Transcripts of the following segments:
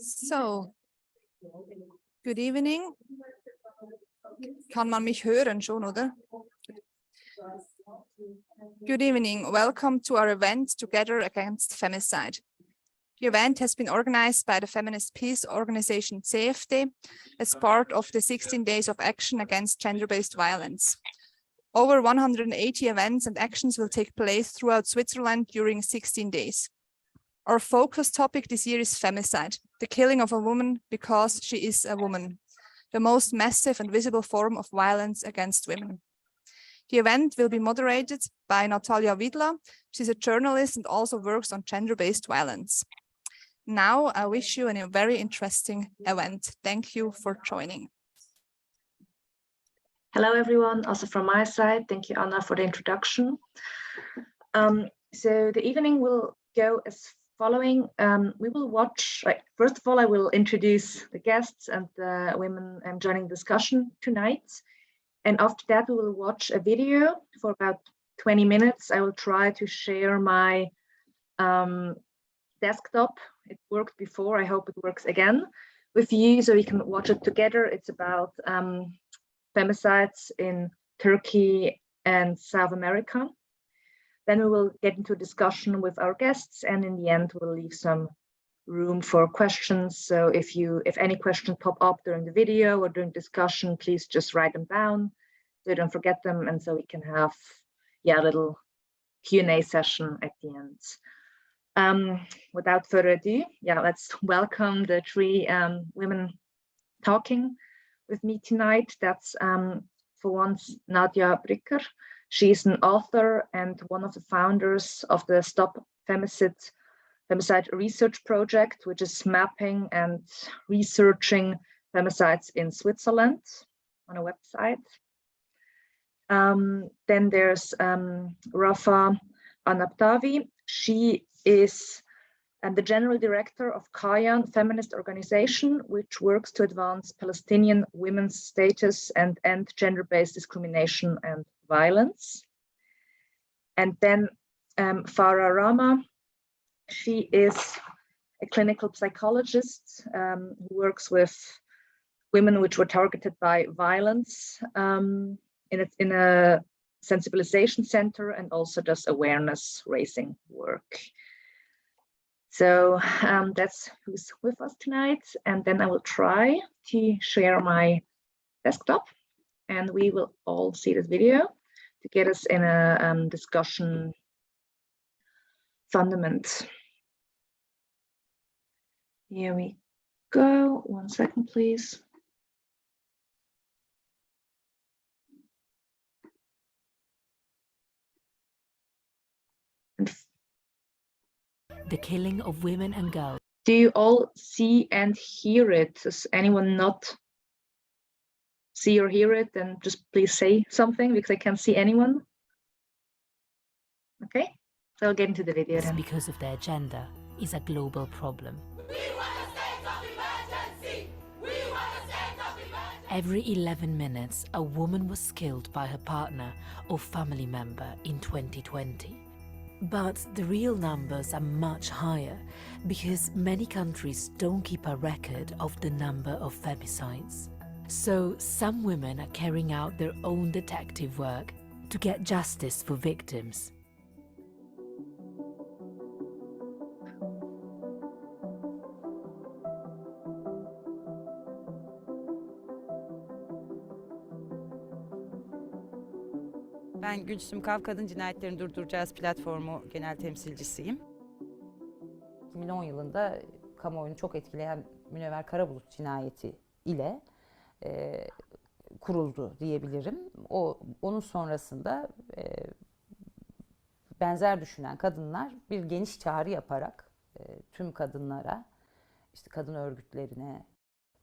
So, good evening. Kann man mich hören schon, oder? Good evening. Welcome to our event, Together Against Femicide. The event has been organized by the feminist peace organization CFD as part of the 16 days of action against gender-based violence. Over 180 events and actions will take place throughout Switzerland during 16 days. Our focus topic this year is femicide, the killing of a woman because she is a woman, the most massive and visible form of violence against women. The event will be moderated by Natalia Widler. She's a journalist and also works on gender-based violence. Now, I wish you a very interesting event. Thank you for joining. Hello, everyone. Also from my side, thank you, Anna, for the introduction. So the evening will go as following. We will watch, first of all, I will introduce the guests and the women joining the discussion tonight. And after that, we will watch a video for about 20 minutes. I will try to share my desktop. It worked before. I hope it works again with you so we can watch it together. It's about femicides in Turkey and South America. Then we will get into a discussion with our guests, and in the end, we'll leave some room for questions. So if any questions pop up during the video or during discussion, please just write them down so you don't forget them, and so we can have a little Q&A session at the end. Without further ado, let's welcome the three women talking with me tonight. That's for once Nadia Bricker. She's an author and one of the founders of the Stop Femicide Research Project, which is mapping and researching femicides in Switzerland on a website. Then there's Rafa Anabtawi. She is the general director of Kayan feminist organization, which works to advance Palestinian women's status and end gender-based discrimination and violence. And then Farah Rama. She is a clinical psychologist who works with women which were targeted by violence in a sensibilization center, and also does awareness raising work. So that's who's with us tonight. And then I will try to share my desktop, and we will all see this video to get us in a discussion fundament. Here we go. 1 second, please. The killing of women and girls. Do you all see and hear it? Does anyone not see or hear it? Then just please say something, because I can't see anyone. Okay, so I'll get into the video then. Because of their gender is a global problem. Every 11 minutes, a woman was killed by her partner or family member in 2020. But the real numbers are much higher because many countries don't keep a record of the number of femicides. So some women are carrying out their own detective work to get justice for victims. Ben Gülsüm Kav, Kadın Cinayetlerini Durduracağız platformu genel temsilcisiyim. 2010 yılında kamuoyunu çok etkileyen Münevver Karabulut cinayeti ile kuruldu diyebilirim. Onun sonrasında benzer düşünen kadınlar bir geniş çağrı yaparak tüm kadınlara, işte kadın örgütlerine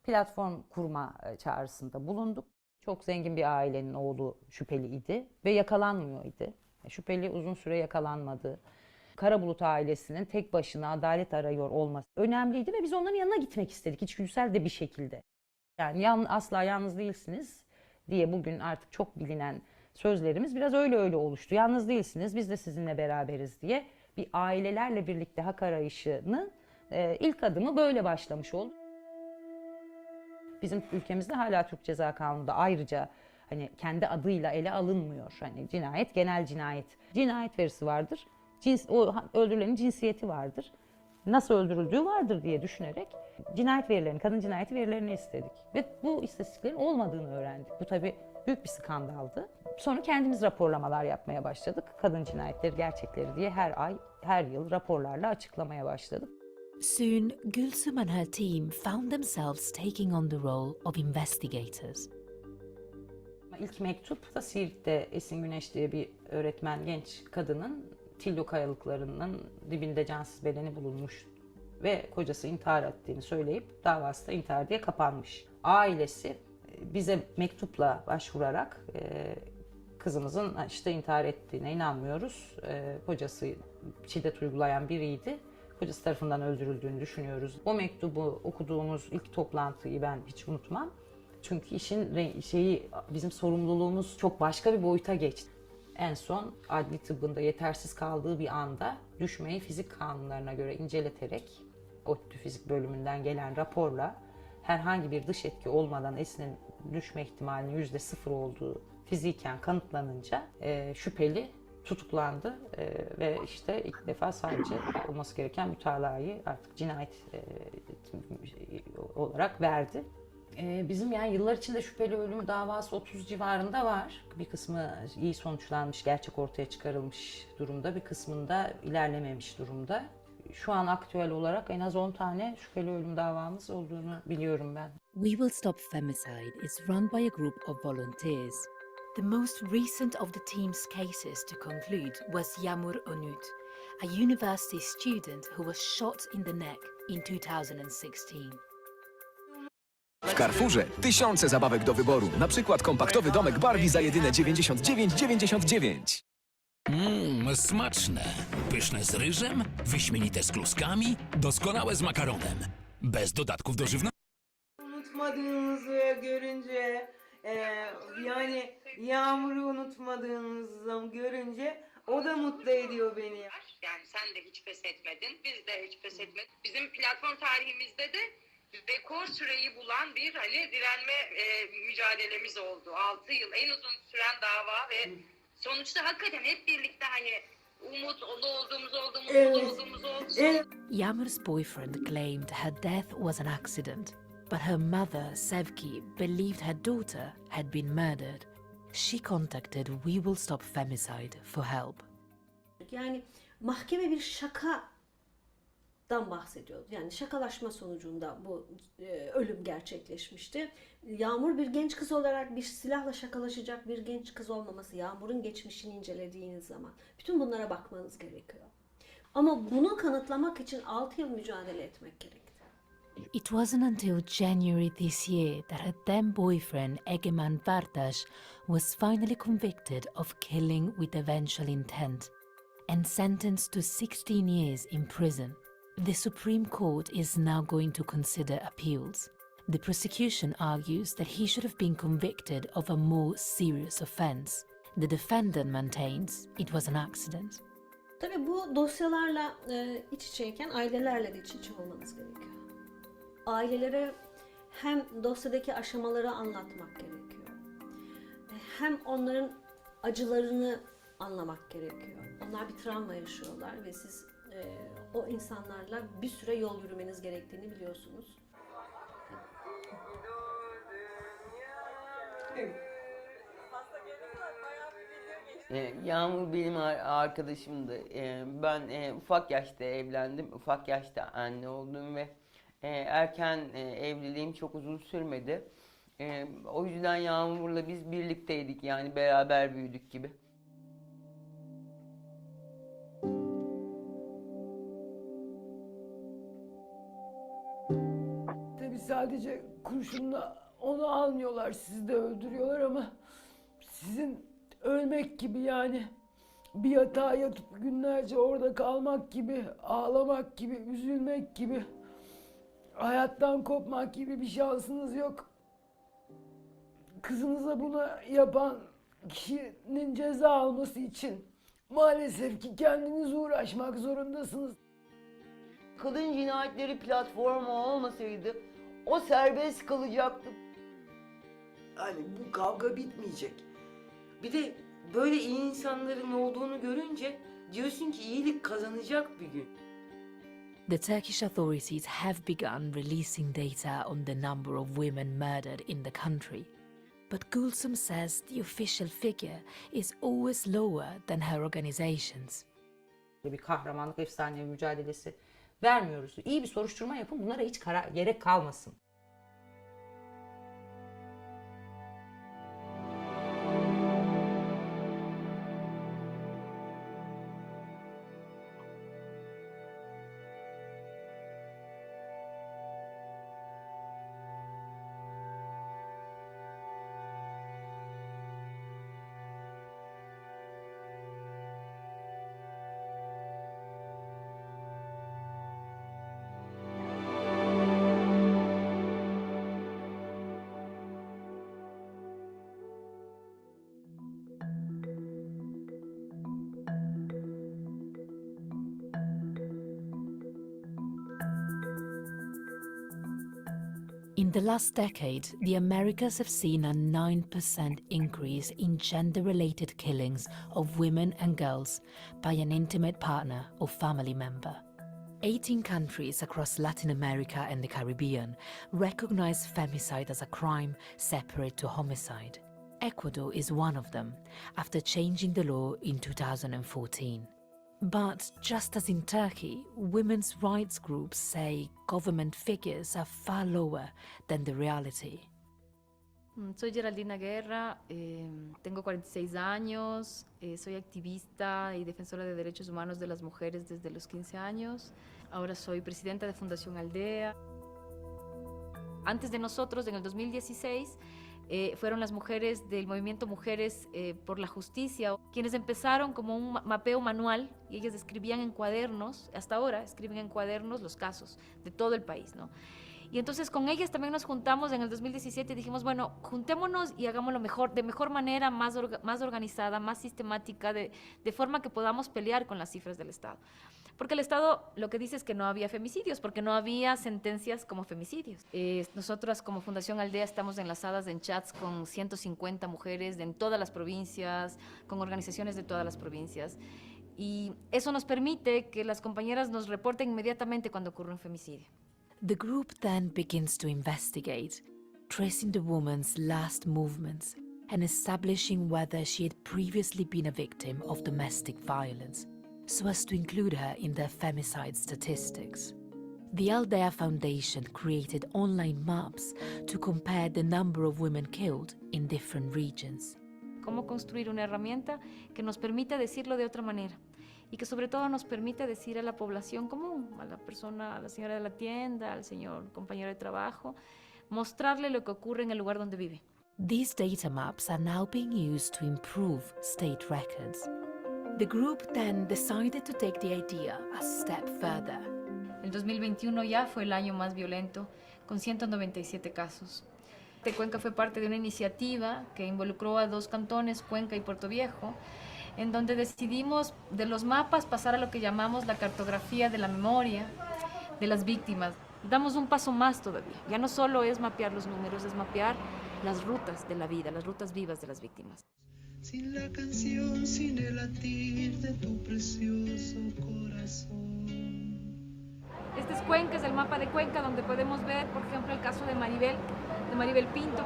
platform kurma çağrısında bulunduk. Çok zengin bir ailenin oğlu şüpheliydi ve yakalanmıyordu. Şüpheli uzun süre yakalanmadı. Karabulut ailesinin tek başına adalet arıyor olması önemliydi ve biz onların yanına gitmek istedik içgüdüsel de bir şekilde. Yani asla yalnız değilsiniz diye bugün artık çok bilinen sözlerimiz biraz öyle oluştu. Yalnız değilsiniz, biz de sizinle beraberiz diye bir ailelerle birlikte hak arayışını İlk adımı böyle başlamış oldu. Bizim ülkemizde hala Türk Ceza Kanunu'nda ayrıca hani kendi adıyla ele alınmıyor. Hani cinayet, genel cinayet. Cinayet verisi vardır. O öldürülenin cinsiyeti vardır. Nasıl öldürüldüğü vardır diye düşünerek cinayet verilerini, kadın cinayeti verilerini istedik. Ve bu istatistiklerin olmadığını öğrendik. Bu tabii büyük bir skandaldı. Sonra kendimiz raporlamalar yapmaya başladık. Kadın cinayetleri gerçekleri diye her ay, her yıl raporlarla açıklamaya başladık. Soon, Gülsüm and her team found themselves taking on the role of investigators. İlk mektup da Siirt'te Esin Güneş diye bir öğretmen genç kadının Tillo kayalıklarının dibinde cansız bedeni bulunmuş ve kocası intihar ettiğini söyleyip davası da intihar diye kapanmış. Ailesi bize mektupla başvurarak kızımızın işte intihar ettiğine inanmıyoruz. Kocası şiddet uygulayan biriydi. Kocası tarafından öldürüldüğünü düşünüyoruz. O mektubu okuduğumuz ilk toplantıyı ben hiç unutmam. Çünkü işin bizim sorumluluğumuz çok başka bir boyuta geçti. En son adli tıbbında yetersiz kaldığı bir anda düşmeyi fizik kanunlarına göre inceleterek ODTÜ fizik bölümünden gelen raporla herhangi bir dış etki olmadan Esin'in düşme ihtimalinin %0 olduğu fiziken kanıtlanınca şüpheli tutuklandı ve işte ilk defa sadece olması gereken mütalayı artık cinayet olarak verdi. Bizim yani yıllar içinde şüpheli ölüm davası 30 civarında var. Bir kısmı iyi sonuçlanmış, gerçek ortaya çıkarılmış durumda. Bir kısmında ilerlememiş durumda. Şu an aktüel olarak en az 10 tane şüpheli ölüm davamız olduğunu biliyorum ben. We Will Stop Femicide is run by a group of volunteers. The most recent of the team's cases to conclude was Yağmur Onut, a university student who was shot in the neck in 2016. W Carrefourze tysiące zabawek do wyboru. Na przykład kompaktowy domek Barbie za jedyne 99,99. Smaczne. Pyszne z ryżem, wyśmienite z kluskami, doskonałe z makaronem. Bez dodatków do żywności. Unutmadığınızı görünce yani Yağmur'u unutmadığınızı görünce o da mutlu ediyor beni. Yani sen de hiç pes etmedin, biz de hiç pes etmedik. Bizim platform tarihimizde de rekor süreyi bulan bir direnme mücadelemiz oldu. 6 yıl en uzun süren dava ve sonuçta hakikaten hep birlikte umut olduğumuz Evet. Yağmur's boyfriend claimed her death was an accident, but her mother, Sevki, believed her daughter had been murdered. She contacted We Will Stop Femicide for help. Yani mahkeme bir şakadan bahsediyordu. Yani şakalaşma sonucunda bu ölüm gerçekleşmişti. Yağmur bir genç kız olarak bir silahla şakalaşacak bir genç kız olmaması, Yağmur'un geçmişini incelediğiniz zaman bütün bunlara bakmanız gerekiyor. Ama bunu kanıtlamak için 6 yıl mücadele etmek gerekti. It wasn't until January this year that her then boyfriend Egemen Vardaş was finally convicted of killing with eventual intent and sentenced to 16 years in prison. The Supreme Court is now going to consider appeals. The prosecution argues that he should have been convicted of a more serious offense. The defendant maintains it was an accident. Tabii bu dosyalarla iç içeyken ailelerle de iç içe olmanız gerekiyor. Ailelere hem dosyadaki aşamaları anlatmak gerekiyor. Hem onların acılarını anlamak gerekiyor. Onlar bir travma yaşıyorlar ve siz o insanlarla bir süre yol yürümeniz gerektiğini biliyorsunuz. Yağmur benim arkadaşımdı. Ben ufak yaşta evlendim, ufak yaşta anne oldum ve erken evliliğim çok uzun sürmedi. O yüzden Yağmur'la biz birlikteydik, yani beraber büyüdük gibi. Tabii sadece kurşunla onu almıyorlar, sizi de öldürüyorlar ama sizin ölmek gibi, yani bir yatağa yatıp günlerce orada kalmak gibi, ağlamak gibi, üzülmek gibi, hayattan kopmak gibi bir şansınız yok. Kızınıza bunu yapan kişinin ceza alması için maalesef ki kendiniz uğraşmak zorundasınız. kadın cinayetleri platformu olmasaydı o serbest kalacaktı. Hani bu kavga bitmeyecek. Bir de böyle iyi insanların olduğunu görünce diyorsun ki iyilik kazanacak bir gün. The Turkish authorities have begun releasing data on the number of women murdered in the country. But Gülsüm says the official figure is always lower than her organizations. Bir kahramanlık efsane mücadelesi vermiyoruz. İyi bir soruşturma yapın, bunlara hiç gerek kalmasın. In the last decade, the Americas have seen a 9% increase in gender-related killings of women and girls by an intimate partner or family member. 18 countries across Latin America and the Caribbean recognize femicide as a crime separate to homicide. Ecuador is one of them, after changing the law in 2014. But just as in Turkey, women's rights groups say government figures are far lower than the reality. Soy Geraldina Guerra, tengo 46 años, soy activista y defensora de derechos humanos de las mujeres desde los 15 años. Ahora soy presidenta de Fundación Aldea. Antes de nosotros, en el 2016, fueron las mujeres del movimiento Mujeres por la Justicia, quienes empezaron como un mapeo manual y ellas escribían en cuadernos, hasta ahora escriben en cuadernos los casos de todo el país, ¿no? Y entonces con ellas también nos juntamos en el 2017 y dijimos, bueno, juntémonos y hagámoslo mejor, de mejor manera, más organizada, más sistemática, de forma que podamos pelear con las cifras del Estado. Porque el Estado lo que dice es que no había femicidios, porque no había sentencias como femicidios. Nosotras como Fundación Aldea estamos enlazadas en chats con 150 mujeres en todas las provincias, con organizaciones de todas las provincias. Y eso nos permite que las compañeras nos reporten inmediatamente cuando ocurre un femicidio. The group then begins to investigate, tracing the woman's last movements and establishing whether she had previously been a victim of domestic violence, so as to include her in their femicide statistics. The Aldea Foundation created online maps to compare the number of women killed in different regions. Cómo construir una herramienta que nos permita decirlo de otra manera y que sobre todo nos permite decir a la población común, a la persona, a la señora de la tienda, al señor compañero de trabajo, mostrarle lo que ocurre en el lugar donde vive. These data maps are now being used to improve state records. The group then decided to take the idea a step further. El 2021 ya fue el año más violento, con 197 casos. Cuenca fue parte de una iniciativa que involucró a 2 cantones, Cuenca y Puerto Viejo, en donde decidimos de los mapas pasar a lo que llamamos la cartografía de la memoria de las víctimas. Damos un paso más todavía. Ya no solo es mapear los números, es mapear las rutas de la vida, las rutas vivas de las víctimas. Sin la canción, sin el latir de tu precioso corazón. Este es Cuenca, es el mapa de Cuenca, donde podemos ver, por ejemplo, el caso de Maribel Pinto.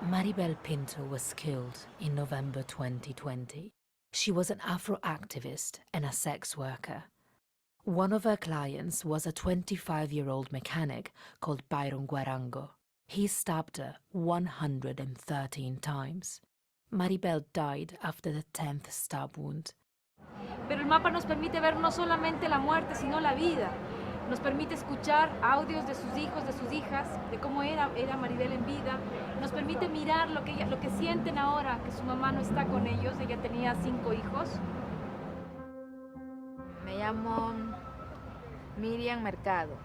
Maribel Pinto was killed in November 2020. She was an Afro activist and a sex worker. One of her clients was a 25-year-old mechanic called Byron Guarango. He stabbed her 113 times. Maribel died after the 10th stab wound. Pero el mapa nos permite ver no solamente la muerte, sino la vida. Nos permite escuchar audios de sus hijos, de sus hijas, de cómo era Maribel en vida. Nos permite mirar lo que sienten ahora que su mamá no está con ellos. Ella tenía 5 hijos. Me llamo Miriam Mercado.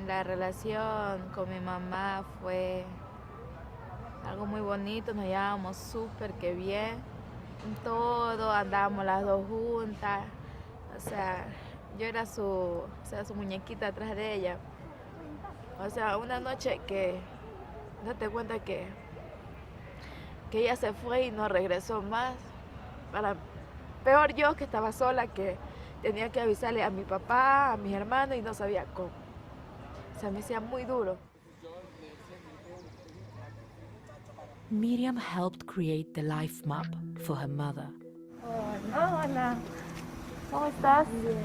La relación con mi mamá fue algo muy bonito, nos llevábamos súper que bien. En todo, andábamos las dos juntas. O sea, Yo era su muñequita atrás de ella. O sea, una noche que date cuenta que ella se fue y no regresó más. Peor yo, que estaba sola, que tenía que avisarle a mi papá, a mis hermanos y no sabía cómo. O sea, me hacía muy duro. Miriam helped create the life map for her mother. Hola, ¿cómo estás? Bien,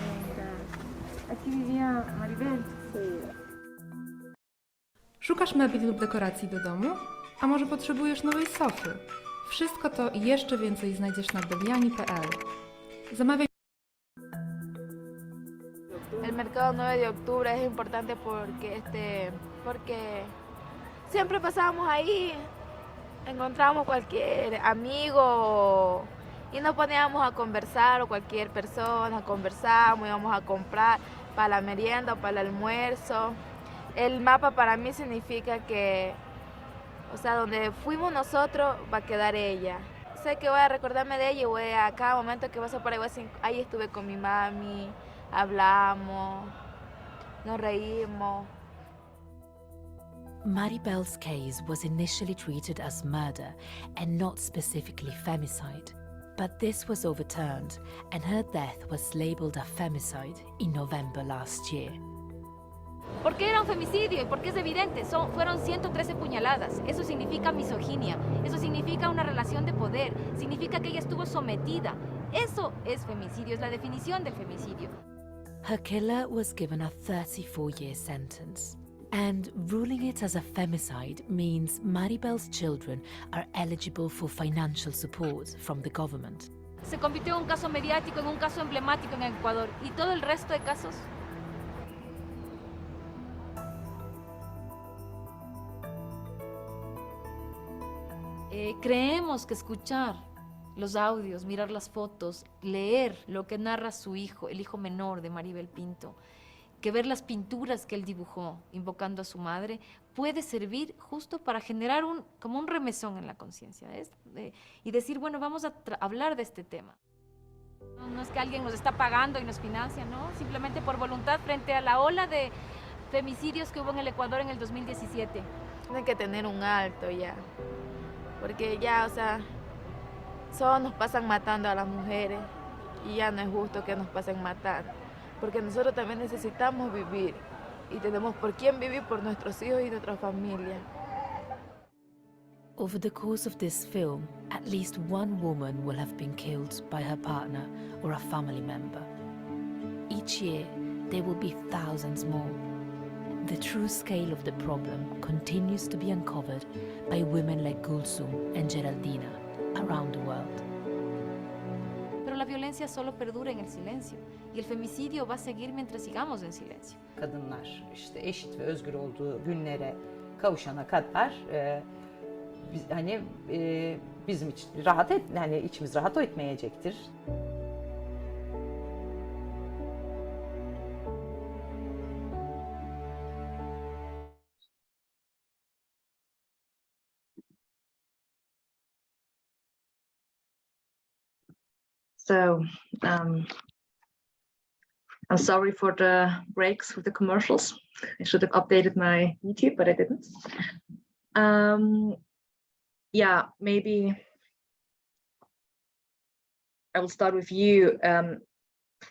aquí vivía Maribel. Szukasz mebli lub dekoracji do domu? A może potrzebujesz nowej sofy? Wszystko to i jeszcze więcej znajdziesz na deviani.pl. Zamawiaj. El mercado 9 de octubre es importante porque siempre pasábamos ahí, encontramos cualquier amigo y nos poníamos a conversar, o cualquier persona, conversamos, íbamos a comprar para la merienda o para el almuerzo. El mapa para mí significa que, o sea, donde fuimos nosotros va a quedar ella. Sé que voy a recordarme de ella y voy a cada momento que pase por ahí, voy a decir, ahí estuve con mi mami, hablamos, nos reímos. Maribel's case was initially treated as murder and not specifically femicide. But this was overturned and her death was labeled a femicide in November last year. ¿Por qué era un femicidio? ¿Y por qué es evidente? Fueron 113 puñaladas. Eso significa misoginia. Eso significa una relación de poder. Significa que ella estuvo sometida. Eso es femicidio, es la definición del femicidio. Her killer was given a 34-year sentence. And ruling it as a femicide means Maribel's children are eligible for financial support from the government. Se convirtió en un caso mediático, en un caso emblemático en Ecuador. ¿Y todo el resto de casos? Creemos que escuchar los audios, mirar las fotos, leer lo que narra su hijo, el hijo menor de Maribel Pinto, que ver las pinturas que él dibujó invocando a su madre, puede servir justo para generar como un remesón en la conciencia y decir, bueno, vamos a hablar de este tema. No es que alguien nos está pagando y nos financia, ¿no? Simplemente por voluntad frente a la ola de femicidios que hubo en el Ecuador en el 2017. Hay que tener un alto ya, porque ya, o sea, solo nos pasan matando a las mujeres y ya no es justo que nos pasen matando, porque nosotros también necesitamos vivir y tenemos por quién vivir, por nuestros hijos y nuestra familia. Over the course of this film, at least one woman will have been killed by her partner or a family member. Each year, there will be thousands more. The true scale of the problem continues to be uncovered by women like Gulsum and Geraldina around the world. Pero la violencia solo perdura en el silencio y el femicidio va a seguir mientras sigamos en silencio. Kadınlar işte eşit ve özgür olduğu günlere kavuşana kadar bizim için içimiz rahat etmeyecektir. So I'm sorry for the breaks with the commercials. I should have updated my YouTube, but I didn't. Yeah, maybe I will start with you,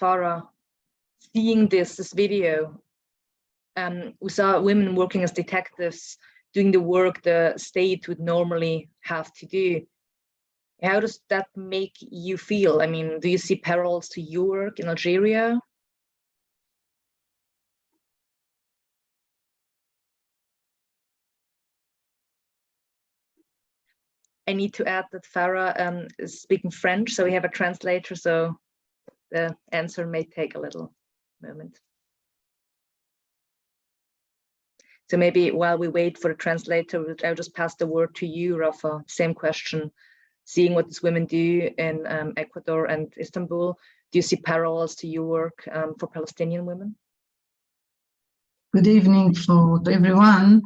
Farah. Seeing this video, we saw women working as detectives, doing the work the state would normally have to do. How does that make you feel? I mean, do you see parallels to your work in Algeria? I need to add that Farah is speaking French, so we have a translator, so the answer may take a little moment. So maybe while we wait for the translator, I'll just pass the word to you, Rafa. Same question. Seeing what these women do in Ecuador and Istanbul, do you see parallels to your work for Palestinian women? Good evening to everyone.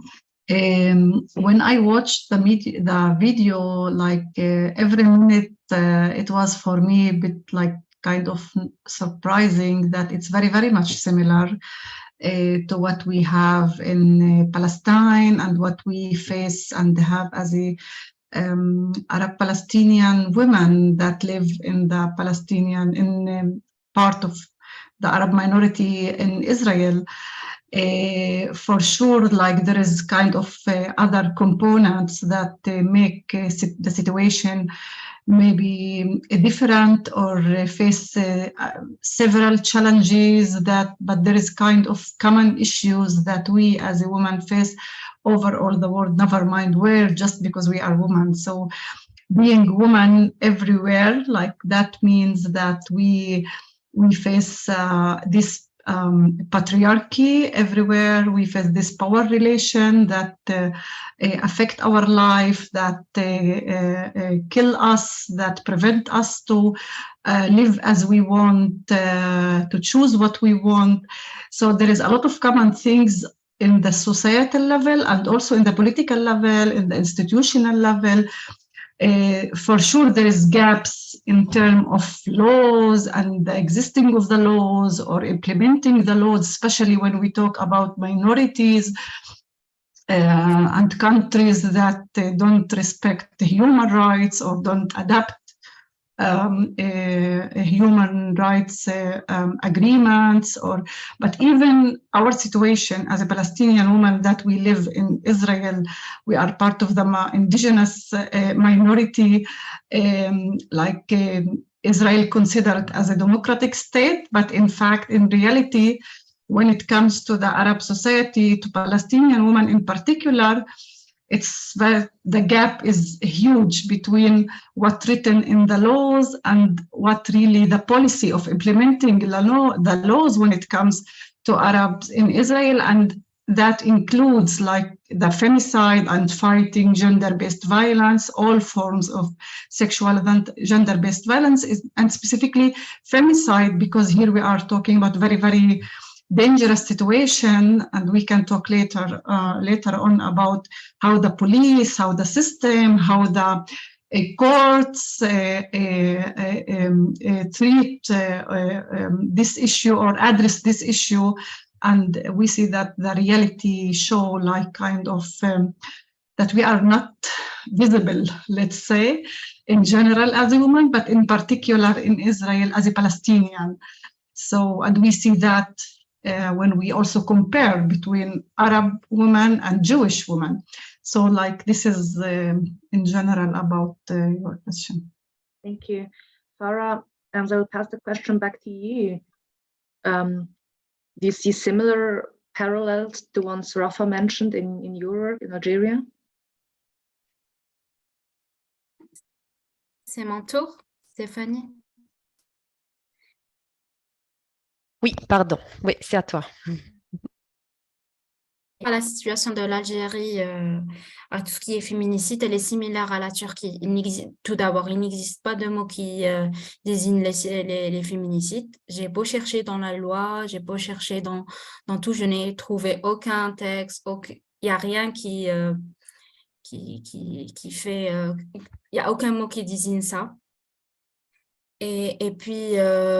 When I watched the video, like every minute, it was for me a bit like kind of surprising that it's very, very much similar to what we have in Palestine and what we face and have as a Arab Palestinian women that live in the Palestinian, in part of the Arab minority in Israel. For sure, like there is kind of other components that make the situation maybe different or face several challenges but there is kind of common issues that we as a woman face over all the world, never mind where, just because we are women. So being woman everywhere, like that means that we face this patriarchy everywhere. We face this power relation that affect our life, that kill us, that prevent us to live as we want, to choose what we want. So there is a lot of common things in the societal level and also in the political level, in the institutional level. For sure, there is gaps in terms of laws and the existing of the laws or implementing the laws, especially when we talk about minorities and countries that don't respect human rights or don't adapt human rights agreements. But even our situation as a Palestinian woman that we live in Israel, we are part of the indigenous minority, Israel considered as a democratic state, but in fact, in reality, when it comes to the Arab society, to Palestinian women in particular, it's where the gap is huge between what's written in the laws and what really the policy of implementing the laws when it comes to Arabs in Israel. And that includes like the femicide and fighting gender-based violence, all forms of sexual and gender-based violence, and specifically femicide, because here we are talking about very, very dangerous situation, and we can talk later on about how the police, how the system, how the courts treat this issue or address this issue. And we see that the reality show like kind of that we are not visible, let's say, in general as a woman, but in particular in Israel as a Palestinian. So, and we see that when we also compare between Arab women and Jewish women. So like this is in general about your question. Thank you. Farah, I will pass the question back to you. Do you see similar parallels to ones Rafa mentioned in your work in Algeria? C'est mon tour, Stéphanie. Oui, pardon. Oui, c'est à toi. La situation de l'Algérie, à tout ce qui est féminicide, elle est similaire à la Turquie. Tout d'abord, il n'existe pas de mot qui désigne les féminicides. J'ai beau chercher dans la loi, j'ai beau chercher dans tout, je n'ai trouvé aucun texte, il n'y a rien qui fait... il n'y a aucun mot qui désigne ça. Et puis,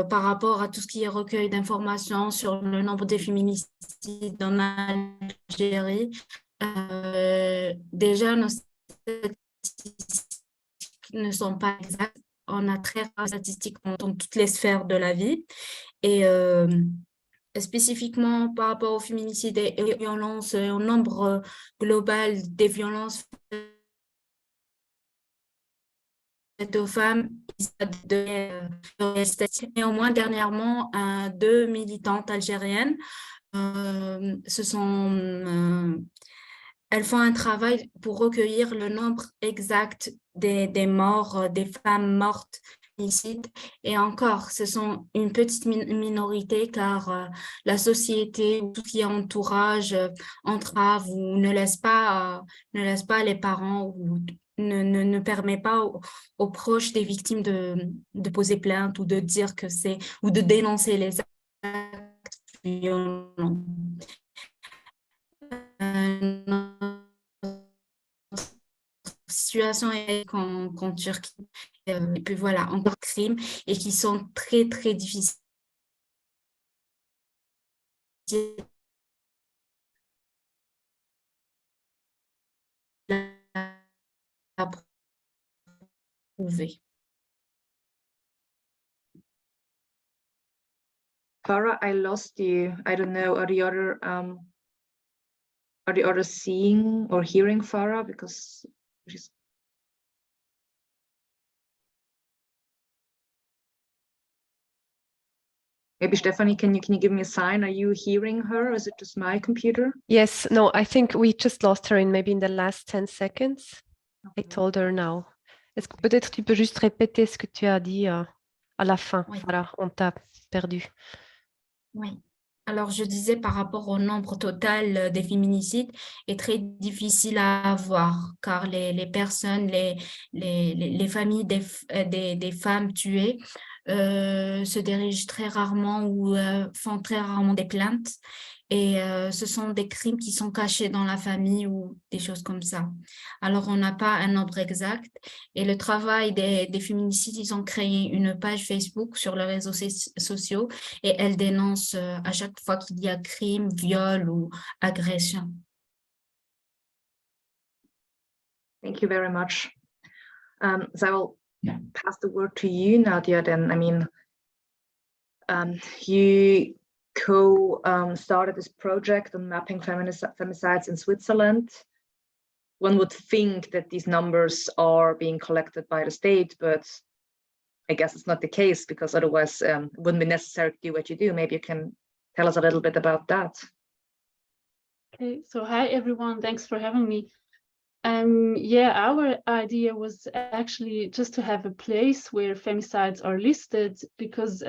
par rapport à tout ce qui est recueil d'informations sur le nombre de féminicides en Algérie, déjà, nos statistiques ne sont pas exactes. On a très rares statistiques dans toutes les sphères de la vie. Et spécifiquement par rapport aux féminicides et aux violences, au nombre global des violences aux femmes, néanmoins dernièrement, deux militantes algériennes elles font un travail pour recueillir le nombre exact des morts, des femmes mortes féminicides. Et encore, ce sont une petite minorité car la société, tout ce qui est entourage, entrave ou ne laisse pas les parents ou ne permet pas aux proches des victimes de poser plainte ou de dire que c'est, ou de dénoncer les actes violents. Notre situation est qu'en Turquie, puis voilà, encore crimes et qui sont très, très difficiles à prouver. Farah, I lost you. I don't know. Are the others seeing or hearing Farah? Because she's... Maybe Stephanie, can you give me a sign? Are you hearing her? Or is it just my computer? Yes, no, I think we just lost her maybe in the last 10 seconds. I told her now. Est-ce que peut-être tu peux juste répéter ce que tu as dit à la fin? Oui. Voilà, on t'a perdu. Oui. Alors, je disais par rapport au nombre total des féminicides est très difficile à avoir car les personnes, les familles des femmes tuées se dirigent très rarement ou font très rarement des plaintes et ce sont des crimes qui sont cachés dans la famille ou des choses comme ça. Alors, on n'a pas un nombre exact et le travail des féminicides, ils ont créé une page Facebook sur les réseaux sociaux et elles dénoncent à chaque fois qu'il y a crime, viol ou agression. Thank you very much. So I will pass the word to you, Nadia, then. I mean, you started this project on mapping femicides in Switzerland. One would think that these numbers are being collected by the state, but I guess it's not the case because otherwise it wouldn't be necessary to do what you do. Maybe you can tell us a little bit about that. Okay, so hi everyone, thanks for having me. Yeah, our idea was actually just to have a place where femicides are listed because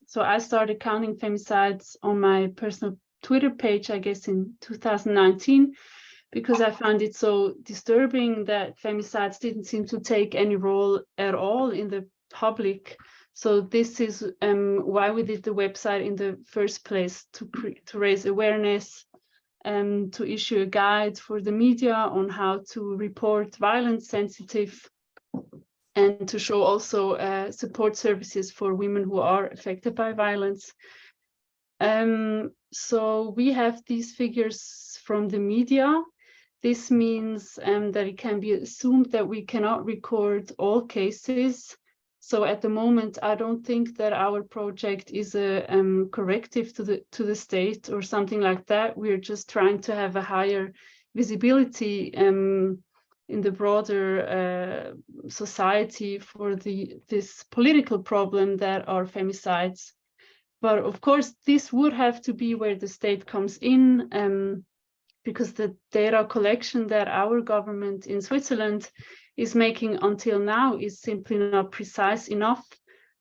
so I started counting femicides on my personal Twitter page, I guess in 2019, because I found it so disturbing that femicides didn't seem to take any role at all in the public. So this is why we did the website in the first place, to raise awareness, to issue a guide for the media on how to report violence sensitive, and to show also support services for women who are affected by violence. So we have these figures from the media. This means that it can be assumed that we cannot record all cases. So at the moment, I don't think that our project is a corrective to the state or something like that. We're just trying to have a higher visibility in the broader society for this political problem that are femicides. But of course, this would have to be where the state comes in, because the data collection that our government in Switzerland is making until now is simply not precise enough,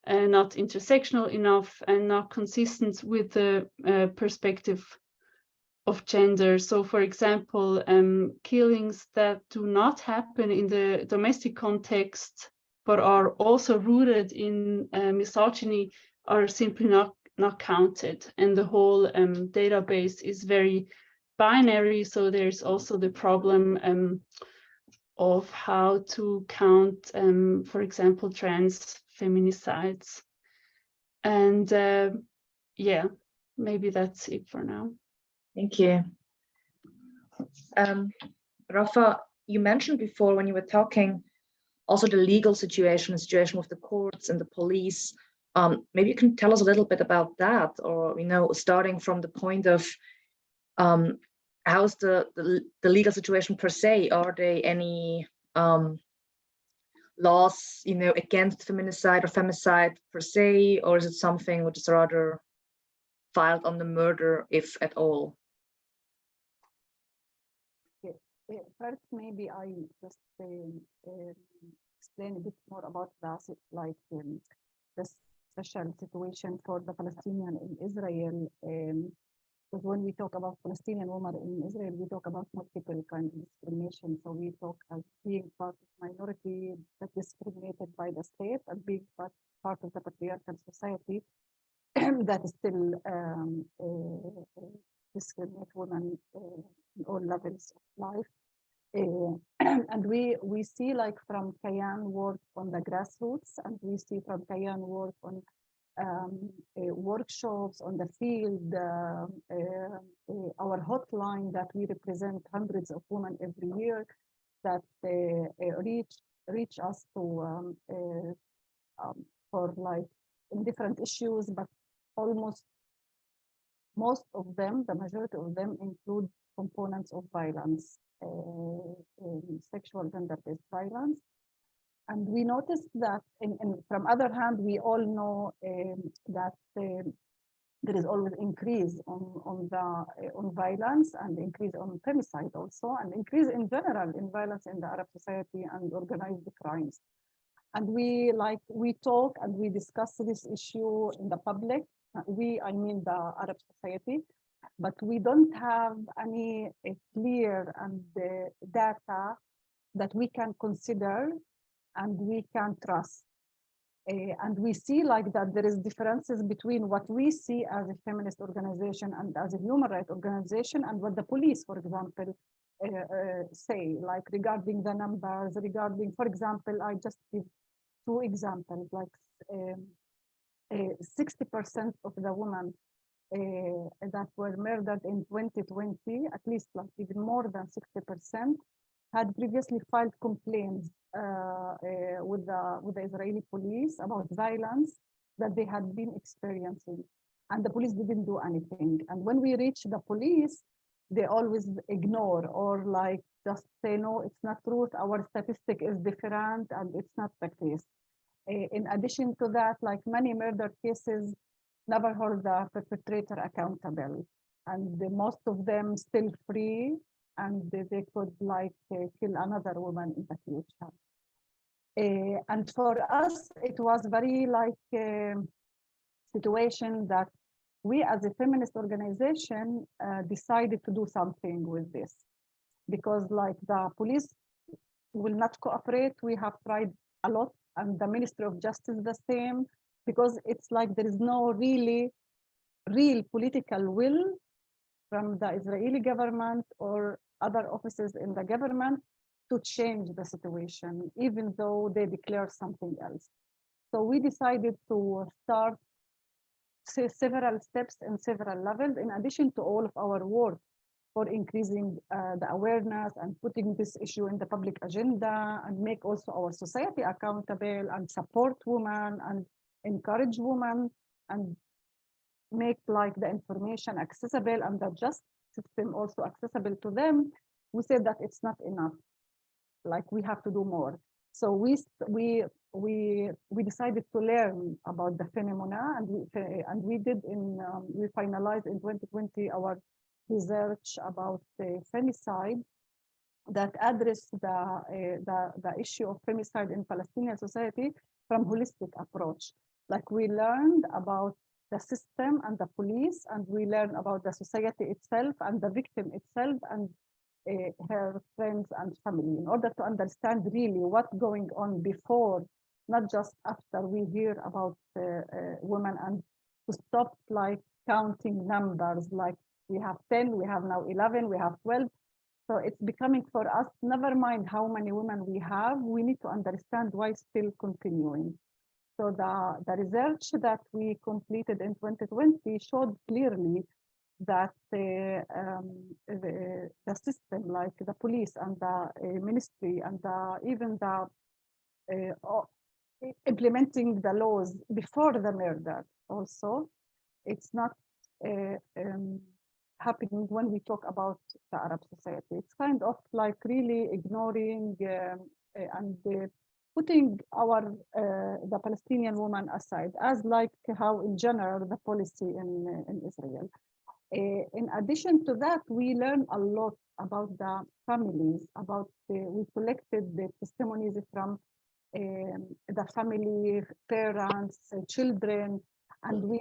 not intersectional enough, and not consistent with the perspective of gender. So, for example, killings that do not happen in the domestic context, but are also rooted in misogyny, are simply not counted. And the whole database is very binary. So there's also the problem of how to count, for example, trans feminicides. And yeah, maybe that's it for now. Thank you. Rafa, you mentioned before when you were talking also the legal situation with the courts and the police. Maybe you can tell us a little bit about that, or, you know, starting from the point of how's the legal situation per se? Are there any laws, you know, against feminicide or femicide per se, or is it something which is rather filed on the murder, if at all? First, maybe I just explain a bit more about the special situation for the Palestinian in Israel. Because when we talk about Palestinian women in Israel, we talk about multiple kinds of discrimination. So we talk as being part of minority that is discriminated by the state, and being part of the patriarchal society that is still discriminate women in all levels of life. And we see like from Kayan work on the grassroots, and we see from Kayan work on workshops on the field, our hotline that we represent hundreds of women every year that reach us to for like in different issues, but most of them, the majority of them include components of violence, sexual gender-based violence. And we noticed that, from other hand, we all know that there is always increase on violence and increase on femicide also, and increase in general in violence in the Arab society and organized crimes. And we talk and we discuss this issue in the public. I mean the Arab society, but we don't have any clear and data that we can consider and we can trust. And we see like that there is differences between what we see as a feminist organization and as a human rights organization and what the police, for example, say, like regarding the numbers, regarding, for example, I just give 2 examples, like 60% of the women that were murdered in 2020, at least like even more than 60%, had previously filed complaints with the Israeli police about violence that they had been experiencing, and the police didn't do anything. And when we reach the police, they always ignore or like just say, no, it's not true, our statistic is different and it's not the case. In addition to that, like many murder cases never hold the perpetrator accountable, and most of them still free, and they could like kill another woman in the future. And for us, it was very like situation that we as a feminist organization decided to do something with this, because like the police will not cooperate. We have tried a lot, and the Ministry of Justice the same, because it's like there is no real political will from the Israeli government or other offices in the government to change the situation, even though they declare something else. So we decided to start several steps and several levels, in addition to all of our work for increasing the awareness and putting this issue in the public agenda, and make also our society accountable and support women and encourage women and make like the information accessible and the justice system also accessible to them. We said that it's not enough, like we have to do more. So we decided to learn about the phenomena, and we finalized in 2020 our research about the femicide that addressed the issue of femicide in Palestinian society from holistic approach. Like we learned about the system and the police, and we learned about the society itself and the victim itself and her friends and family, in order to understand really what's going on before, not just after we hear about women, and to stop like counting numbers, like we have 10, we have now 11, we have 12. So it's becoming for us, never mind how many women we have, we need to understand why it's still continuing. So the research that we completed in 2020 showed clearly that the system, like the police and the ministry and even the implementing the laws before the murder also, it's not happening when we talk about the Arab society. It's kind of like really ignoring and putting the Palestinian woman aside, as like how in general the policy in Israel. In addition to that, we learned a lot about the families, we collected the testimonies from the family, parents, children, and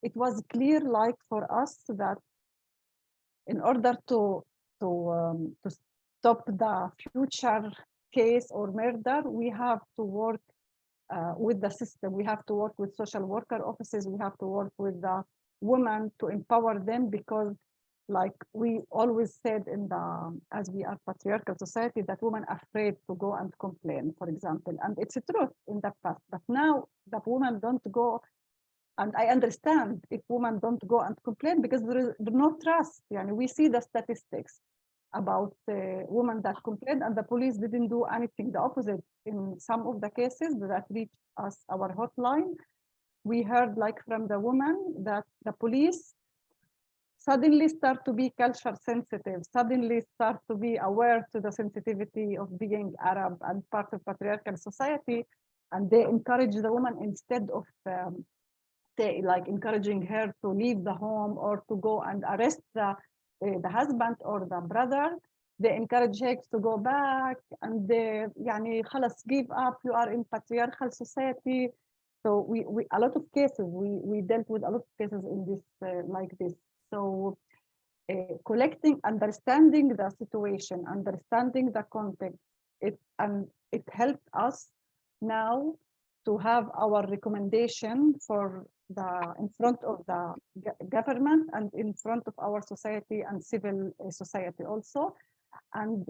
it was clear, like for us, that in order to stop the future case or murder, we have to work with the system. We have to work with social worker offices. We have to work with the women to empower them, because like we always said in the, as we are patriarchal society, that women are afraid to go and complain, for example, and it's a truth in the past, but now the women don't go, and I understand if women don't go and complain because there is no trust. Yani we see the statistics about women that complained and the police didn't do anything. The opposite in some of the cases that reached us, our hotline, we heard like from the woman that the police suddenly start to be culture sensitive, suddenly start to be aware to the sensitivity of being Arab and part of patriarchal society, and they encourage the woman instead of like encouraging her to leave the home or to go and arrest the husband or the brother, they encourage her to go back and they يعني خلاص give up, you are in patriarchal society. So we a lot of cases, we dealt with a lot of cases in this like this. So collecting, understanding the situation, understanding the context, it helped us now to have our recommendation for in front of the government and in front of our society and civil society also. And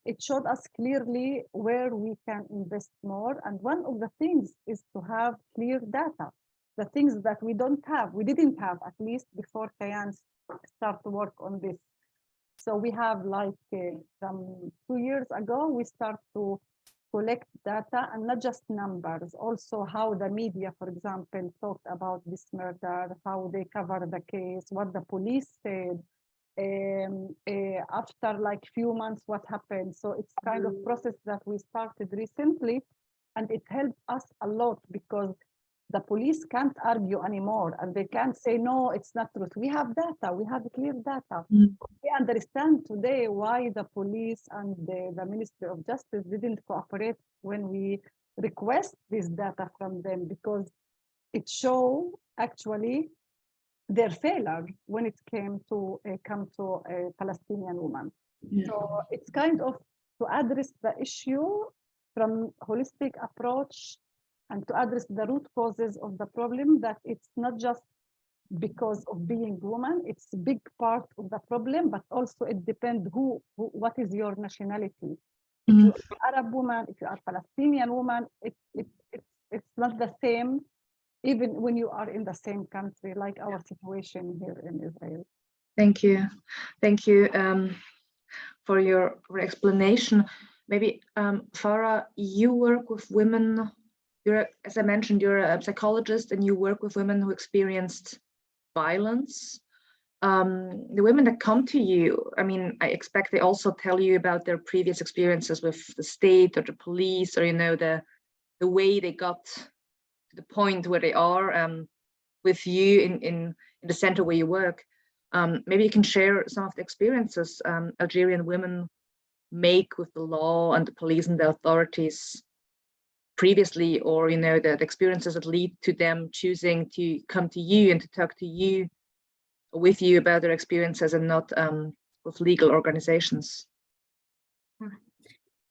it showed us clearly where we can invest more. And one of the things is to have clear data, the things that we didn't have, at least before Kayan started to work on this. So we have like from 2 years ago, we start to collect data and not just numbers, also how the media, for example, talked about this murder, how they cover the case, what the police said, after like few months, what happened. So it's kind of process that we started recently, and it helped us a lot because the police can't argue anymore and they can't say, no, it's not truth. We have data, we have clear data. We understand today why the police and the Ministry of Justice didn't cooperate when we request this data from them, because it shows actually their failure when it came to come to a Palestinian woman. So it's kind of to address the issue from holistic approach and to address the root causes of the problem, that it's not just because of being woman, it's a big part of the problem, but also it depends what is your nationality. If you're Arab woman, if you are Palestinian woman, it's not the same, even when you are in the same country, like our situation here in Israel. Thank you for your explanation. Maybe Farah, you work with women. As I mentioned, you're a psychologist and you work with women who experienced violence. The women that come to you, I mean, I expect they also tell you about their previous experiences with the state or the police, or, you know, the way they got to the point where they are with you in the center where you work. Maybe you can share some of the experiences Algerian women make with the law and the police and the authorities previously, or, you know, the experiences that lead to them choosing to come to you and to talk to you, with you, about their experiences, and not with legal organizations.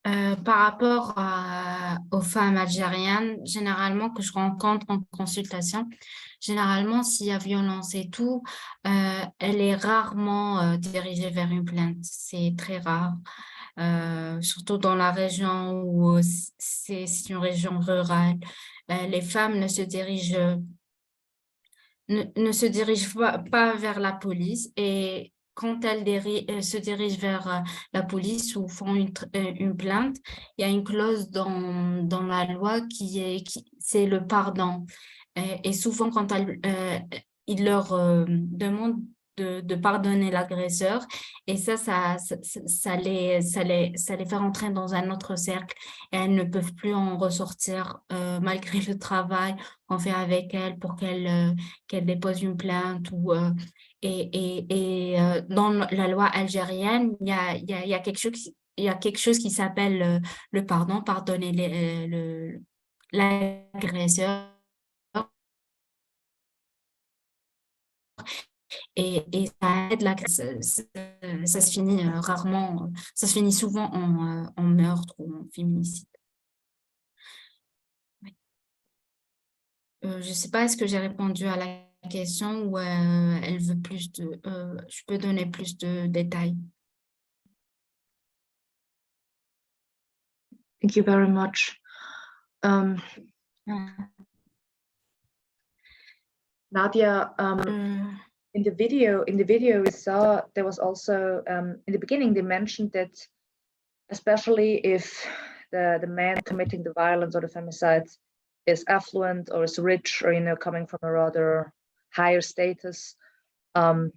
Par rapport aux femmes algériennes, généralement, que je rencontre en consultation, généralement, s'il y a violence et tout, elle est rarement dirigée vers une plainte. C'est très rare. Surtout dans la région où c'est une région rurale. Les femmes ne se dirigent pas vers la police, et quand elles se dirigent vers la police ou font une plainte, il y a une clause dans la loi c'est le pardon. Et souvent, quand ils leur demandent de pardonner l'agresseur, et ça les fait rentrer dans un autre cercle, et elles ne peuvent plus en ressortir malgré le travail qu'on fait avec elles pour qu'elles déposent une plainte. Et dans la loi algérienne, il y a quelque chose qui s'appelle le pardon, pardonner l'agresseur. Et ça aide ça se finit rarement, ça se finit souvent en meurtre ou en féminicide. Oui. Je ne sais pas, est-ce que j'ai répondu à la question ou elle veut plus de... je peux donner plus de détails. Thank you very much. Nadia, in the video we saw there was also in the beginning they mentioned that especially if the man committing the violence or the femicide is affluent or is rich or coming from a rather higher status, often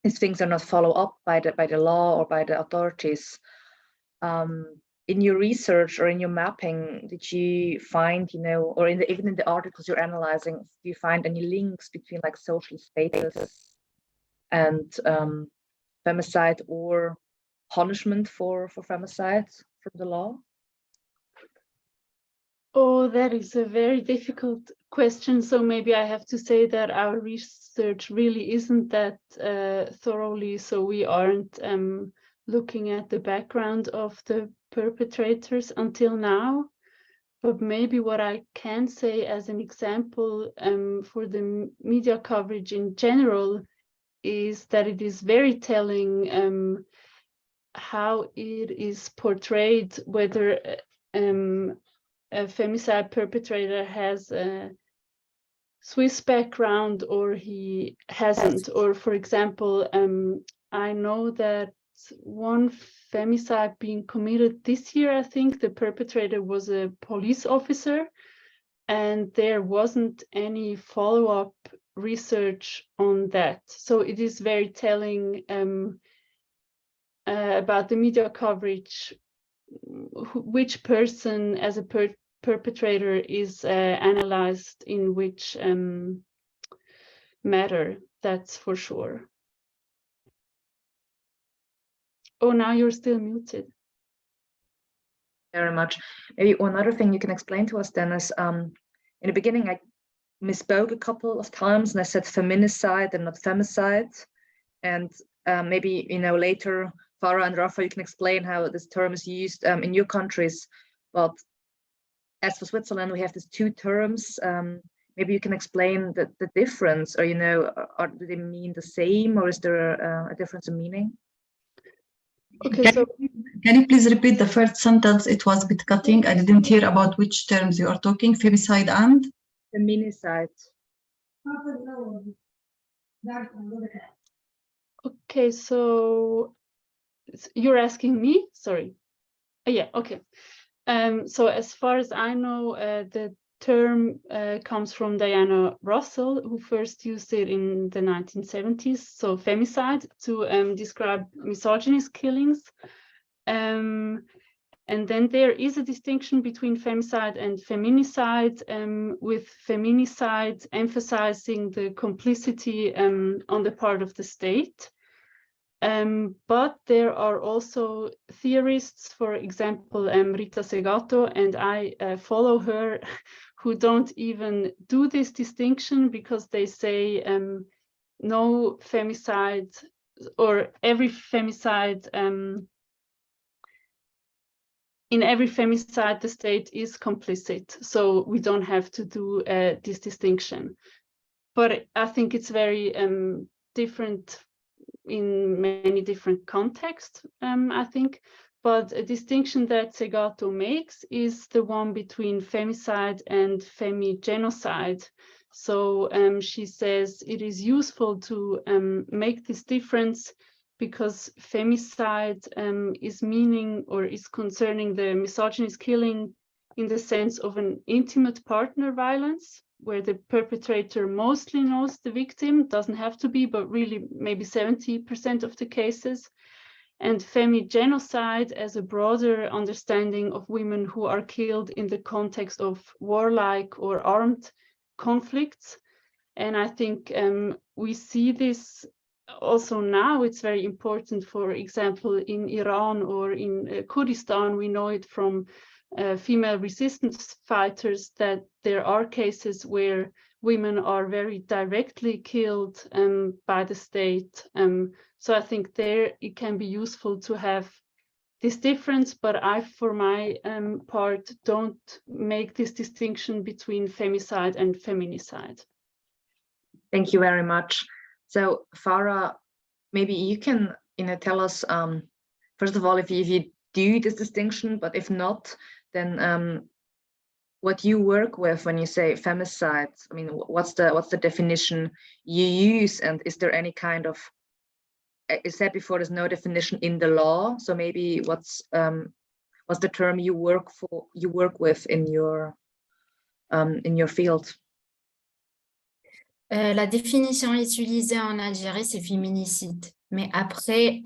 these things are not followed up by the law or by the authorities. In your research or in your mapping, did you find, or even in the articles you're analyzing, do you find any links between like social status and femicide or punishment for femicide from the law? Oh, that is a very difficult question. So maybe I have to say that our research really isn't that thoroughly. So we aren't looking at the background of the perpetrators until now. But maybe what I can say as an example for the media coverage in general is that it is very telling how it is portrayed, whether a femicide perpetrator has a Swiss background or he hasn't. Or for example, I know that one femicide being committed this year, I think the perpetrator was a police officer and there wasn't any follow-up research on that. So it is very telling about the media coverage, which person as a perpetrator is analyzed in which matter, that's for sure. Oh, now you're still muted. Very much. Maybe one other thing you can explain to us then is, in the beginning I misspoke a couple of times and I said feminicide and not femicide. And maybe, later, Farah and Rafa, you can explain how this term is used in your countries. But as for Switzerland, we have these two terms. Maybe you can explain the difference, or, do they mean the same, or is there a difference in meaning? Okay, so can you please repeat the first sentence? It was a bit cutting. I didn't hear about which terms you are talking. Femicide and? Feminicide. Okay, so you're asking me? Sorry. Oh, yeah, okay. So as far as I know, the term comes from Diana Russell, who first used it in the 1970s, so femicide, to describe misogynist killings. And then there is a distinction between femicide and feminicide, with feminicide emphasizing the complicity on the part of the state. But there are also theorists, for example, Rita Segato, and I follow her, who don't even do this distinction because they say no femicide, or every femicide, in every femicide the state is complicit, so we don't have to do this distinction. But I think it's very different in many different contexts, I think. But a distinction that Segato makes is the one between femicide and femigenocide. So she says it is useful to make this difference because femicide is meaning or is concerning the misogynist killing in the sense of an intimate partner violence, where the perpetrator mostly knows the victim, doesn't have to be, but really maybe 70% of the cases. And femigenocide as a broader understanding of women who are killed in the context of warlike or armed conflicts. And I think we see this also now. It's very important, for example, in Iran or in Kurdistan. We know it from female resistance fighters that there are cases where women are very directly killed by the state. So I think there it can be useful to have this difference, but I, for my part, don't make this distinction between femicide and feminicide. Thank you very much. So Farah, maybe you can tell us, first of all, if you do this distinction, but if not, then what you work with when you say femicide. I mean, what's the definition you use, and is there any kind of, I said before, there's no definition in the law, so maybe what's the term you work with in your field? La définition utilisée en Algérie, c'est féminicide. Mais après,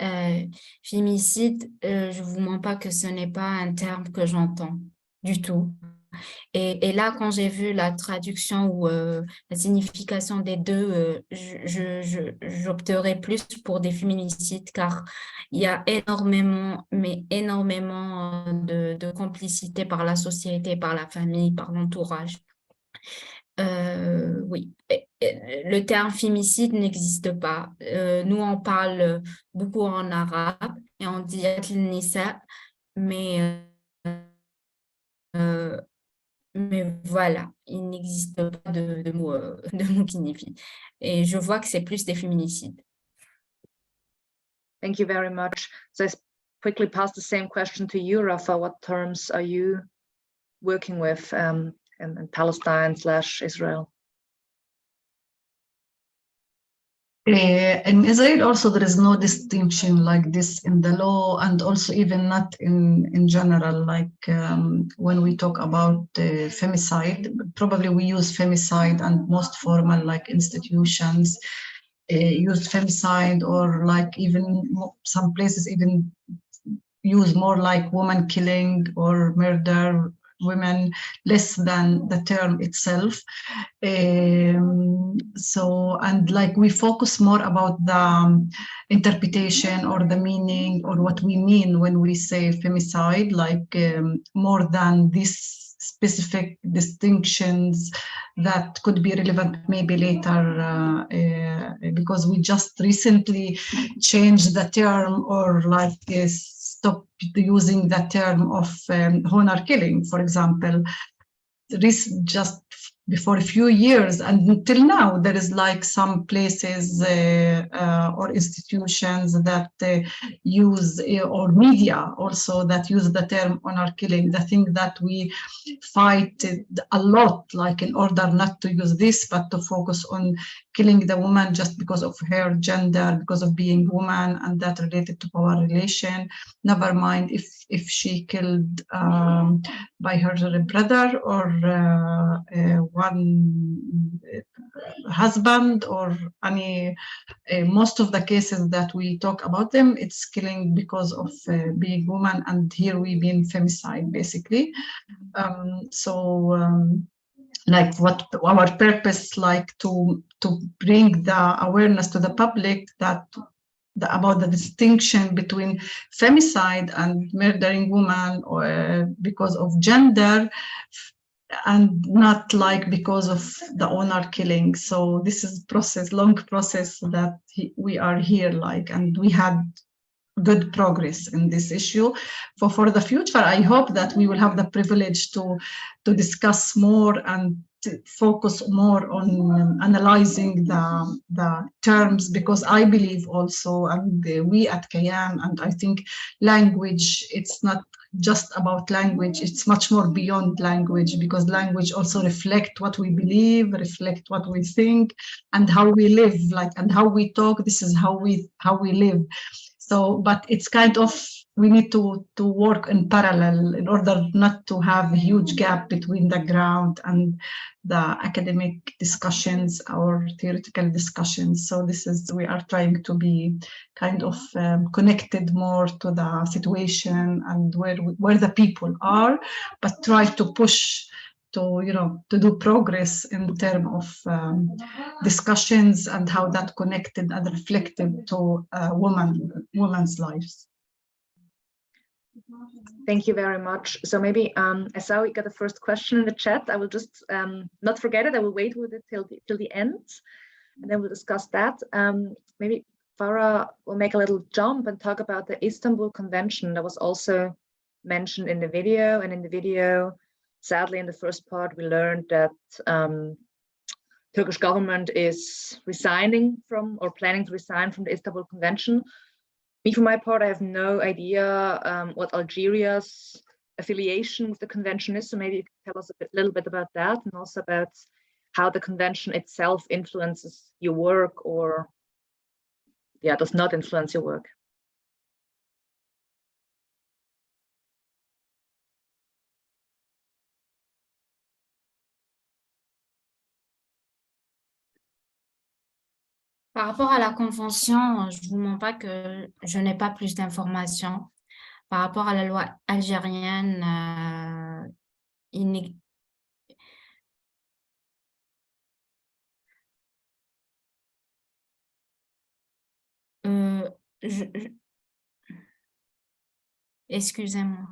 féminicide, je ne vous mens pas que ce n'est pas un terme que j'entends du tout. Et là, quand j'ai vu la traduction ou la signification des deux, j'opterais plus pour des féminicides, car il y a énormément de complicité par la société, par la famille, par l'entourage. Oui, le terme fémicide n'existe pas. Nous, on parle beaucoup en arabe et on dit nisa, mais voilà, il n'existe pas de mot qui signifie. Et je vois que c'est plus des féminicides. Thank you very much. So I quickly pass the same question to you, Rafa. What terms are you working with in Palestine/Israel? In Israel also there is no distinction like this in the law, and also even not in general, like when we talk about femicide, probably we use femicide, and most formal like institutions use femicide, or like even some places even use more like woman killing or murder women, less than the term itself. So, and like we focus more about the interpretation or the meaning or what we mean when we say femicide, like more than these specific distinctions that could be relevant maybe later, because we just recently changed the term, or like stopped using the term of honor killing, for example. Just before a few years, and until now there is like some places or institutions that use, or media also, that use the term honor killing. The thing that we fight a lot, like in order not to use this, but to focus on killing the woman just because of her gender, because of being woman, and that related to power relation. Never mind if she killed by her brother or one husband, or any, most of the cases that we talk about them, it's killing because of being woman, and here we mean femicide basically. Like what our purpose, like to bring the awareness to the public that about the distinction between femicide and murdering woman, or because of gender, and not like because of the honor killing. So this is long process that we are here, like, and we had good progress in this issue. For the future, I hope that we will have the privilege to discuss more and to focus more on analyzing the terms, because I believe also, and we at Kayan, and I think language, it's not just about language, it's much more beyond language, because language also reflect what we believe, reflect what we think, and how we live, like, and how we talk. This is how we live. So, but it's kind of, we need to work in parallel in order not to have a huge gap between the ground and the academic discussions or theoretical discussions. So this is, we are trying to be kind of connected more to the situation and where the people are, but try to push to, to do progress in terms of discussions and how that connected and reflected to women's lives. Thank you very much. So maybe I saw we got the first question in the chat. I will just not forget it. I will wait with it till the end, and then we'll discuss that. Maybe Farah will make a little jump and talk about the Istanbul Convention that was also mentioned in the video. And in the video, sadly, in the first part, we learned that Turkish government is resigning from or planning to resign from the Istanbul Convention. Me, for my part, I have no idea what Algeria's affiliation with the convention is. So maybe you can tell us a little bit about that, and also about how the convention itself influences your work, or does not influence your work. Par rapport à la convention, je ne vous mens pas que je n'ai pas plus d'informations. Par rapport à la loi algérienne, excusez-moi.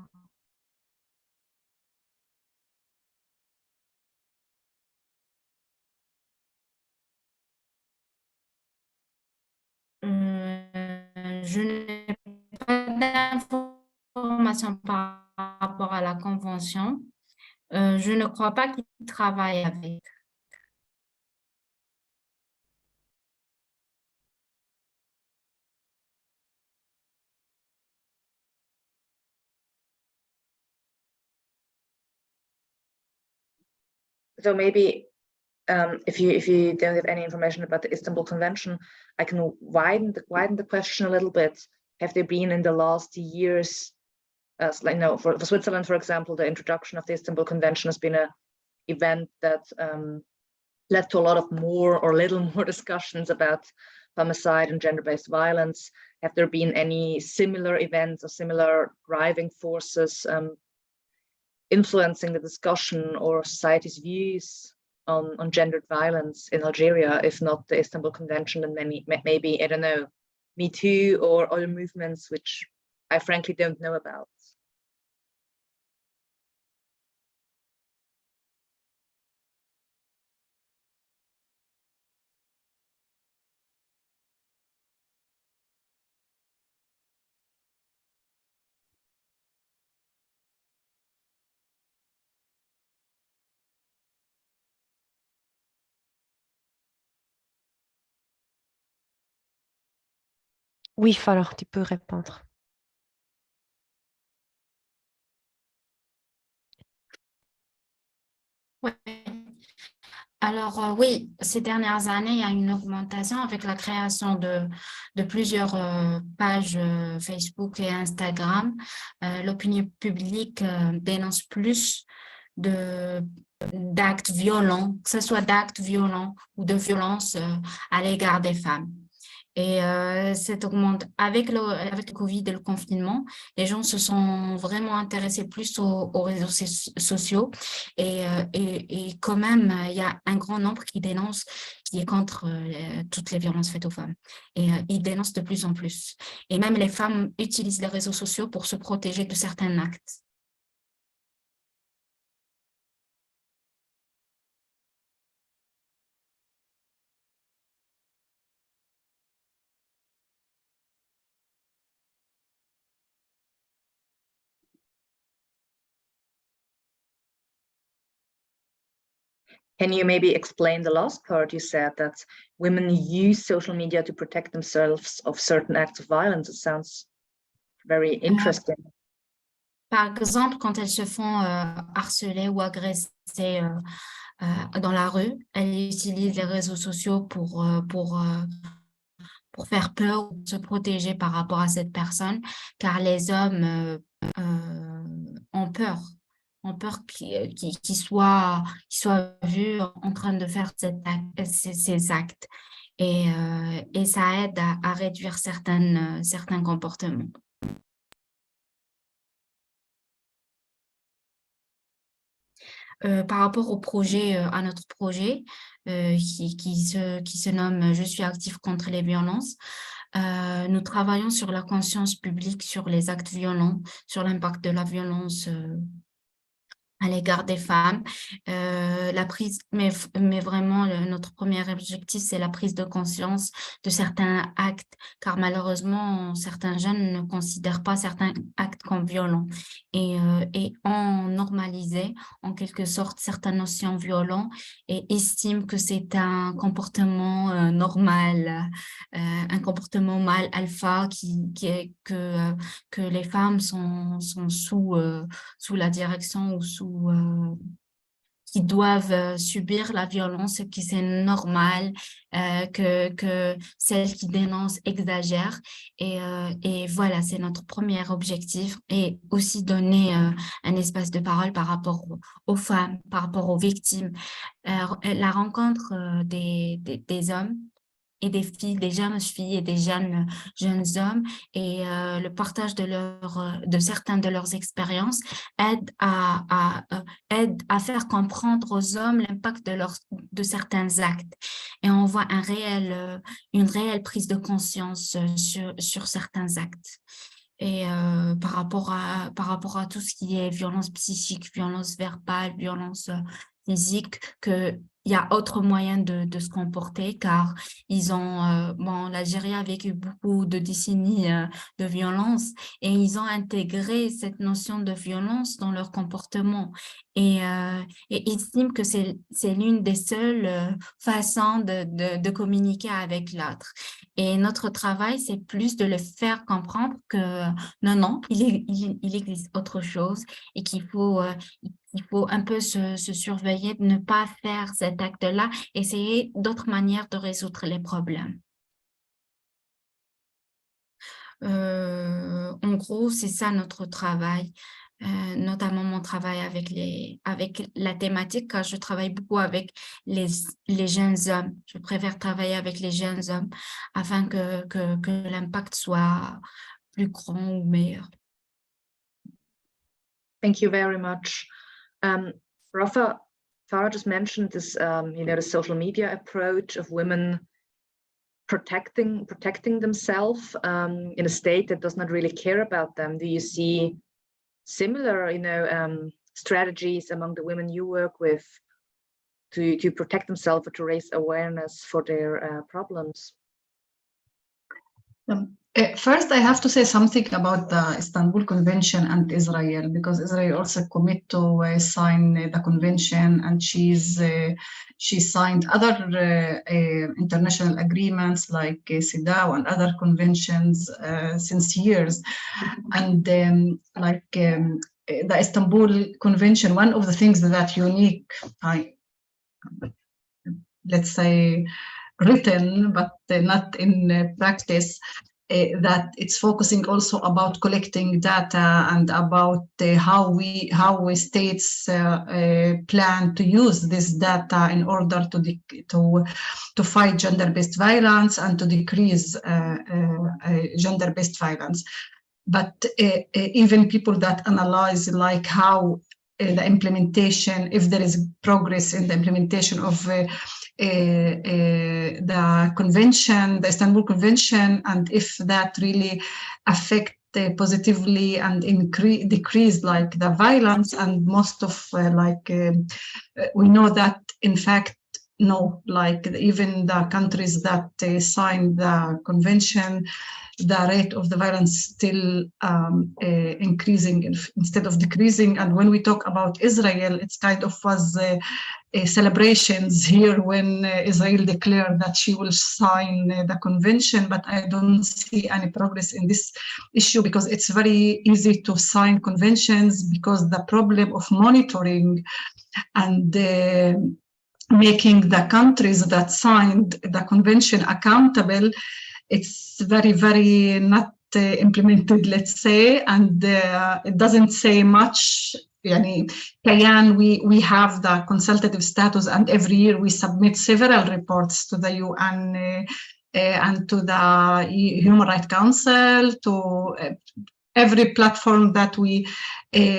Je n'ai pas d'informations par rapport à la convention. Je ne crois pas qu'ils travaillent avec. So maybe if you don't have any information about the Istanbul Convention, I can widen the question a little bit. Have there been in the last years, like for Switzerland, for example, the introduction of the Istanbul Convention has been an event that led to a lot of more or little more discussions about femicide and gender-based violence. Have there been any similar events or similar driving forces influencing the discussion or society's views on gendered violence in Algeria, if not the Istanbul Convention, and maybe, I don't know, Me Too or other movements which I frankly don't know about? Oui, Farah, tu peux répondre. Ouais. Alors oui, ces dernières années, il y a une augmentation avec la création de plusieurs pages Facebook et Instagram. L'opinion publique dénonce plus d'actes violents, que ce soit d'actes violents ou de violences à l'égard des femmes. Et cette augmente avec le Covid et le confinement, les gens se sont vraiment intéressés plus aux réseaux sociaux et quand même, il y a un grand nombre qui est contre toutes les violences faites aux femmes. Et ils dénoncent de plus en plus. Et même les femmes utilisent les réseaux sociaux pour se protéger de certains actes. Can you maybe explain the last part? You said that women use social media to protect themselves of certain acts of violence. It sounds very interesting. Par exemple, quand elles se font harceler ou agresser dans la rue, elles utilisent les réseaux sociaux pour faire peur ou se protéger par rapport à cette personne, car les hommes ont peur qu'ils soient vus en train de faire ces actes. Et ça aide à réduire certains comportements. Par rapport au projet, à notre projet qui se nomme « Je suis active contre les violences », nous travaillons sur la conscience publique, sur les actes violents, sur l'impact de la violence à l'égard des femmes. Mais vraiment, notre premier objectif, c'est la prise de conscience de certains actes, car malheureusement, certains jeunes ne considèrent pas certains actes comme violents et ont normalisé, en quelque sorte, certaines notions violentes et estiment que c'est un comportement normal, un comportement mâle alpha que les femmes sont sous la direction ou qui doivent subir la violence, que c'est normal, que celles qui dénoncent exagèrent. Et voilà, c'est notre premier objectif. Et aussi donner un espace de parole par rapport aux femmes, par rapport aux victimes. La rencontre des hommes et des filles, des jeunes filles et des jeunes hommes, et le partage de certaines de leurs expériences aide à faire comprendre aux hommes l'impact de certains actes. Et on voit une réelle prise de conscience sur certains actes. Et par rapport à tout ce qui est violence psychique, violence verbale, violence physique, qu'il y a autre moyen de se comporter, car l'Algérie a vécu beaucoup de décennies de violence et ils ont intégré cette notion de violence dans leur comportement et estiment que c'est l'une des seules façons de communiquer avec l'autre. Et notre travail, c'est plus de le faire comprendre que non, il existe autre chose et qu'il faut un peu se surveiller de ne pas faire cet acte-là, essayer d'autres manières de résoudre les problèmes. En gros, c'est ça notre travail, notamment mon travail avec la thématique, car je travaille beaucoup avec les jeunes hommes. Je préfère travailler avec les jeunes hommes afin que l'impact soit plus grand ou meilleur. Thank you very much. Farah just mentioned this, the social media approach of women protecting themselves in a state that does not really care about them. Do you see similar, strategies among the women you work with to protect themselves or to raise awareness for their problems? First, I have to say something about the Istanbul Convention and Israel, because Israel also commit to sign the convention, and she signed other international agreements like CEDAW and other conventions since years. And the Istanbul Convention, one of the things that unique, let's say, written, but not in practice, that it's focusing also about collecting data and about how states plan to use this data in order to fight gender-based violence and to decrease gender-based violence. But even people that analyze like how the implementation, if there is progress in the implementation of the convention, the Istanbul Convention, and if that really affect positively and decrease like the violence, and most of we know that in fact no, like even the countries that signed the convention, the rate of the violence still increasing instead of decreasing. And when we talk about Israel, it's kind of was celebrations here when Israel declared that she will sign the convention, but I don't see any progress in this issue, because it's very easy to sign conventions, because the problem of monitoring and making the countries that signed the convention accountable, it's very, very not implemented, let's say, and it doesn't say much. We have the consultative status, and every year we submit several reports to the UN and to the Human Rights Council, to every platform that we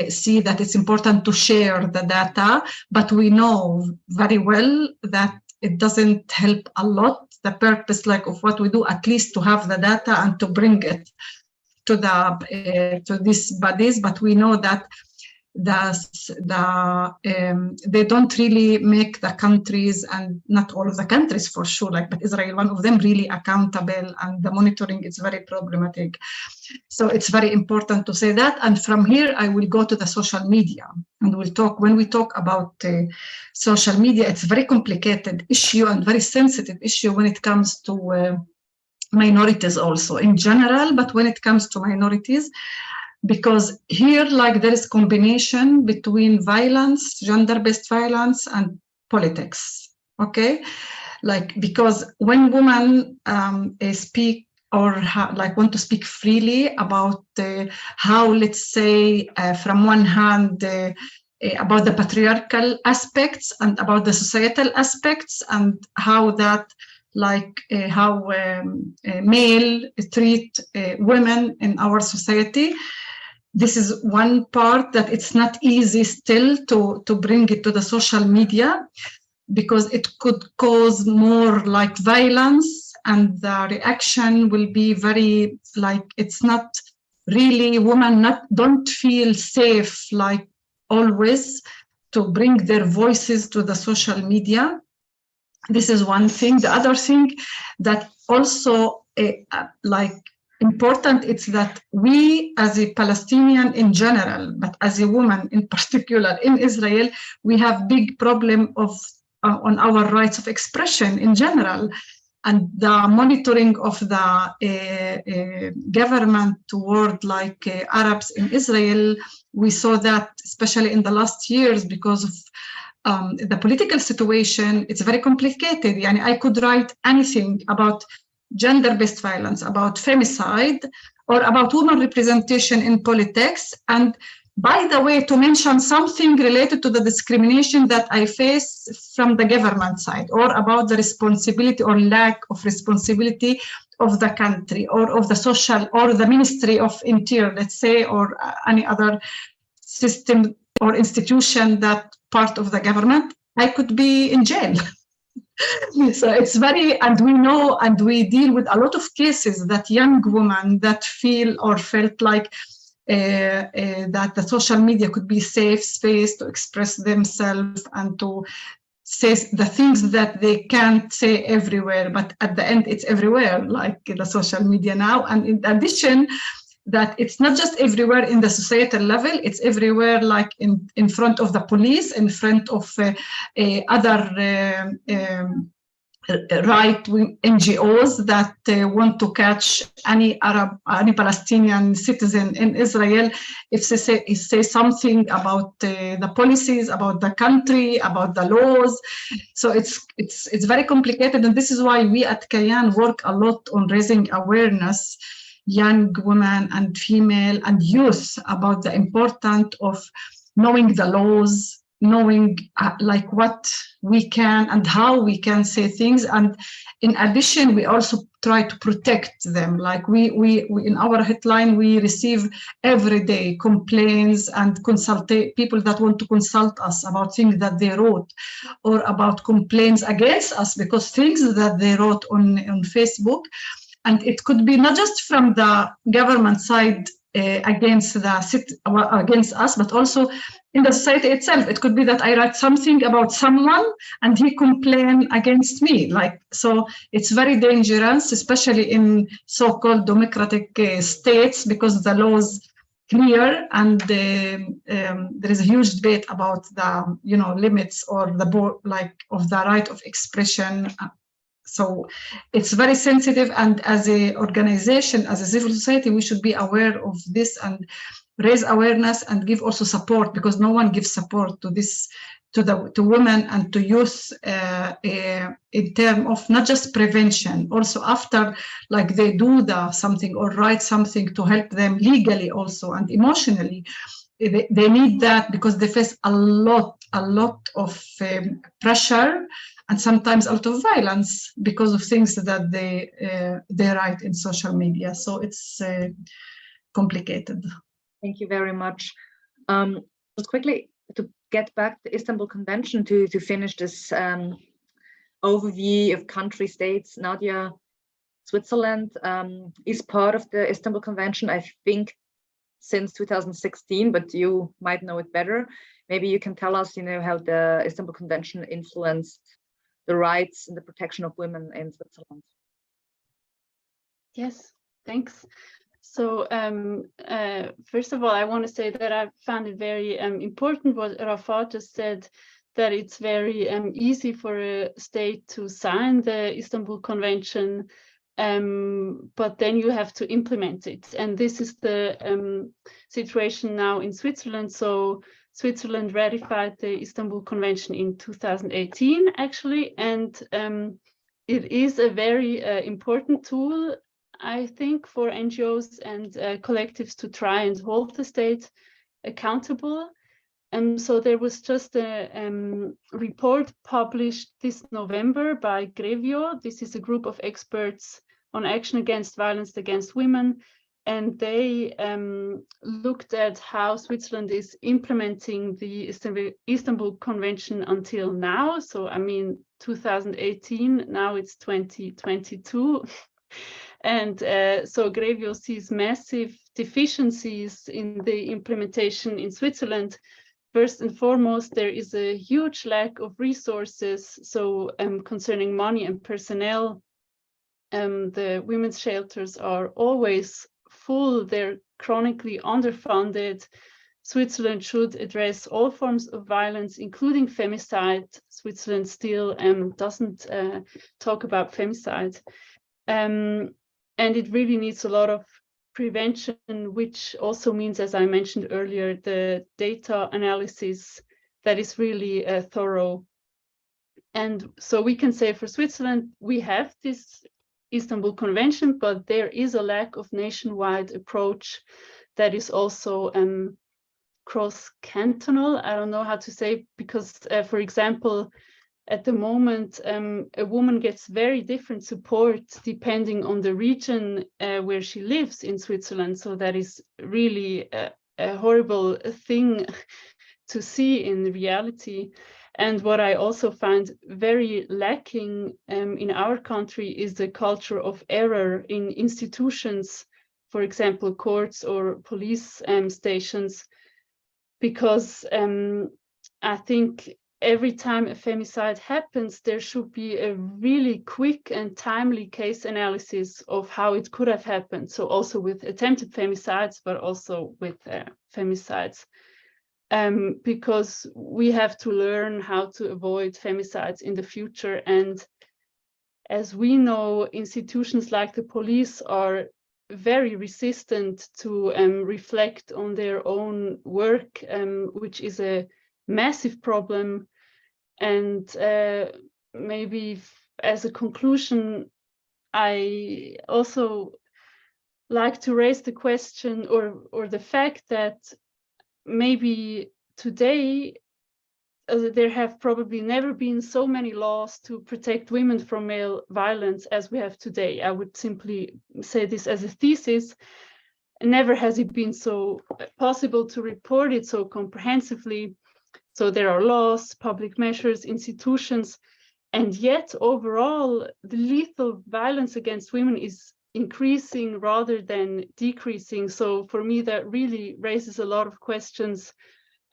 see that it's important to share the data, but we know very well that it doesn't help a lot. The purpose of what we do, at least to have the data and to bring it to these bodies, but we know that they don't really make the countries, and not all of the countries for sure, like, but Israel, one of them, really accountable, and the monitoring is very problematic. So it's very important to say that. And from here, I will go to the social media, and when we talk about social media, it's a very complicated issue and very sensitive issue when it comes to minorities also in general, but when it comes to minorities, because here, like, there is combination between violence, gender-based violence, and politics. Okay, like, because when women speak or want to speak freely about how, let's say, from one hand, about the patriarchal aspects and about the societal aspects, and how that, like, how male treat women in our society. This is one part that it's not easy still to bring it to the social media, because it could cause more, like, violence, and the reaction will be very, like, it's not really, women don't feel safe, like, always to bring their voices to the social media. This is one thing. The other thing that also like important, it's that we as a Palestinian in general, but as a woman in particular in Israel, we have big problem of on our rights of expression in general. And the monitoring of the government toward, like, Arabs in Israel, we saw that especially in the last years because of the political situation. It's very complicated. Yani, I could write anything about gender-based violence, about femicide, or about women representation in politics. And by the way, to mention something related to the discrimination that I face from the government side, or about the responsibility or lack of responsibility of the country, or of the social, or the Ministry of Interior, let's say, or any other system or institution that part of the government, I could be in jail. So it's very, and we know, and we deal with a lot of cases that young women that feel or felt like that the social media could be a safe space to express themselves and to say the things that they can't say everywhere, but at the end it's everywhere, like the social media now. And in addition, that it's not just everywhere in the societal level, it's everywhere, like in front of the police, in front of other right-wing NGOs that want to catch any Arab, any Palestinian citizen in Israel if they say something about the policies, about the country, about the laws. So it's very complicated, and this is why we at Kayan work a lot on raising awareness, young women and female and youth, about the importance of knowing the laws, knowing like what we can and how we can say things. And in addition, we also try to protect them. Like we in our headline, we receive every day complaints and people that want to consult us about things that they wrote, or about complaints against us because things that they wrote on Facebook. And it could be not just from the government side against us, but also in the society itself. It could be that I write something about someone and he complain against me. Like, so it's very dangerous, especially in so-called democratic states, because the laws clear and there is a huge debate about the limits or the of the right of expression. So it's very sensitive, and as an organization, as a civil society, we should be aware of this and raise awareness and give also support, because no one gives support to this, to women and to youth in terms of not just prevention, also after like they do something or write something to help them legally also and emotionally. They need that because they face a lot of pressure and sometimes a lot of violence because of things that they write in social media. So it's complicated. Thank you very much. Just quickly to get back to the Istanbul Convention to finish this overview of country states. Nadia, Switzerland is part of the Istanbul Convention. I think since 2016, but you might know it better. Maybe you can tell us, how the Istanbul Convention influenced the rights and the protection of women in Switzerland. Yes, thanks. So first of all, I want to say that I found it very important what Rafat just said, that it's very easy for a state to sign the Istanbul Convention, but then you have to implement it. And this is the situation now in Switzerland. So Switzerland ratified the Istanbul Convention in 2018, actually, and it is a very important tool, I think, for NGOs and collectives to try and hold the state accountable. So there was just a report published this November by Grevio. This is a group of experts on action against violence against women. And they looked at how Switzerland is implementing the Istanbul Convention until now. So, 2018, now it's 2022. And so Grevio sees massive deficiencies in the implementation in Switzerland. First and foremost, there is a huge lack of resources. So concerning money and personnel, the women's shelters are always full, they're chronically underfunded. Switzerland should address all forms of violence, including femicide. Switzerland still doesn't talk about femicide. And it really needs a lot of prevention, which also means, as I mentioned earlier, the data analysis that is really thorough. And so we can say for Switzerland, we have this Istanbul Convention, but there is a lack of nationwide approach that is also cross-cantonal. I don't know how to say, because, for example, at the moment, a woman gets very different support depending on the region where she lives in Switzerland. So that is really a horrible thing to see in reality. And what I also find very lacking in our country is the culture of error in institutions, for example, courts or police stations, because I think every time a femicide happens, there should be a really quick and timely case analysis of how it could have happened. So also with attempted femicides, but also with femicides. Because we have to learn how to avoid femicides in the future. And as we know, institutions like the police are very resistant to reflect on their own work, which is a massive problem. And maybe as a conclusion, I also like to raise the question or the fact that maybe today there have probably never been so many laws to protect women from male violence as we have today. I would simply say this as a thesis. Never has it been so possible to report it so comprehensively. So there are laws, public measures, institutions, and yet overall the lethal violence against women is increasing rather than decreasing. So for me, that really raises a lot of questions.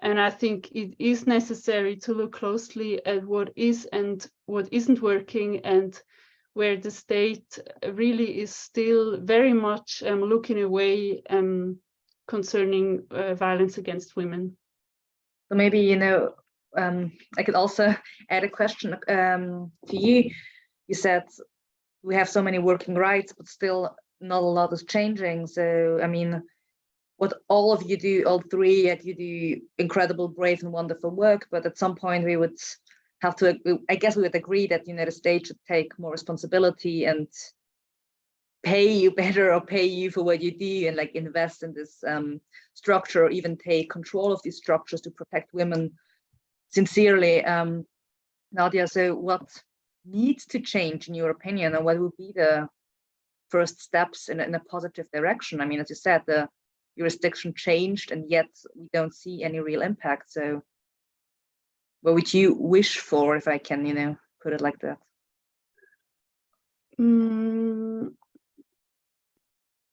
And I think it is necessary to look closely at what is and what isn't working, and where the state really is still very much looking away concerning violence against women. So maybe, I could also add a question to you. You said we have so many working rights, but still not a lot is changing. So, what all of you do, all three, you do incredible, brave and wonderful work, but at some point we would have to, I guess we would agree that, the state should take more responsibility and pay you better, or pay you for what you do, and invest in this structure, or even take control of these structures to protect women sincerely. Nadia, so what needs to change in your opinion, and what would be the first steps in a positive direction? As you said, the jurisdiction changed and yet we don't see any real impact. So what would you wish for, if I can, put it like that?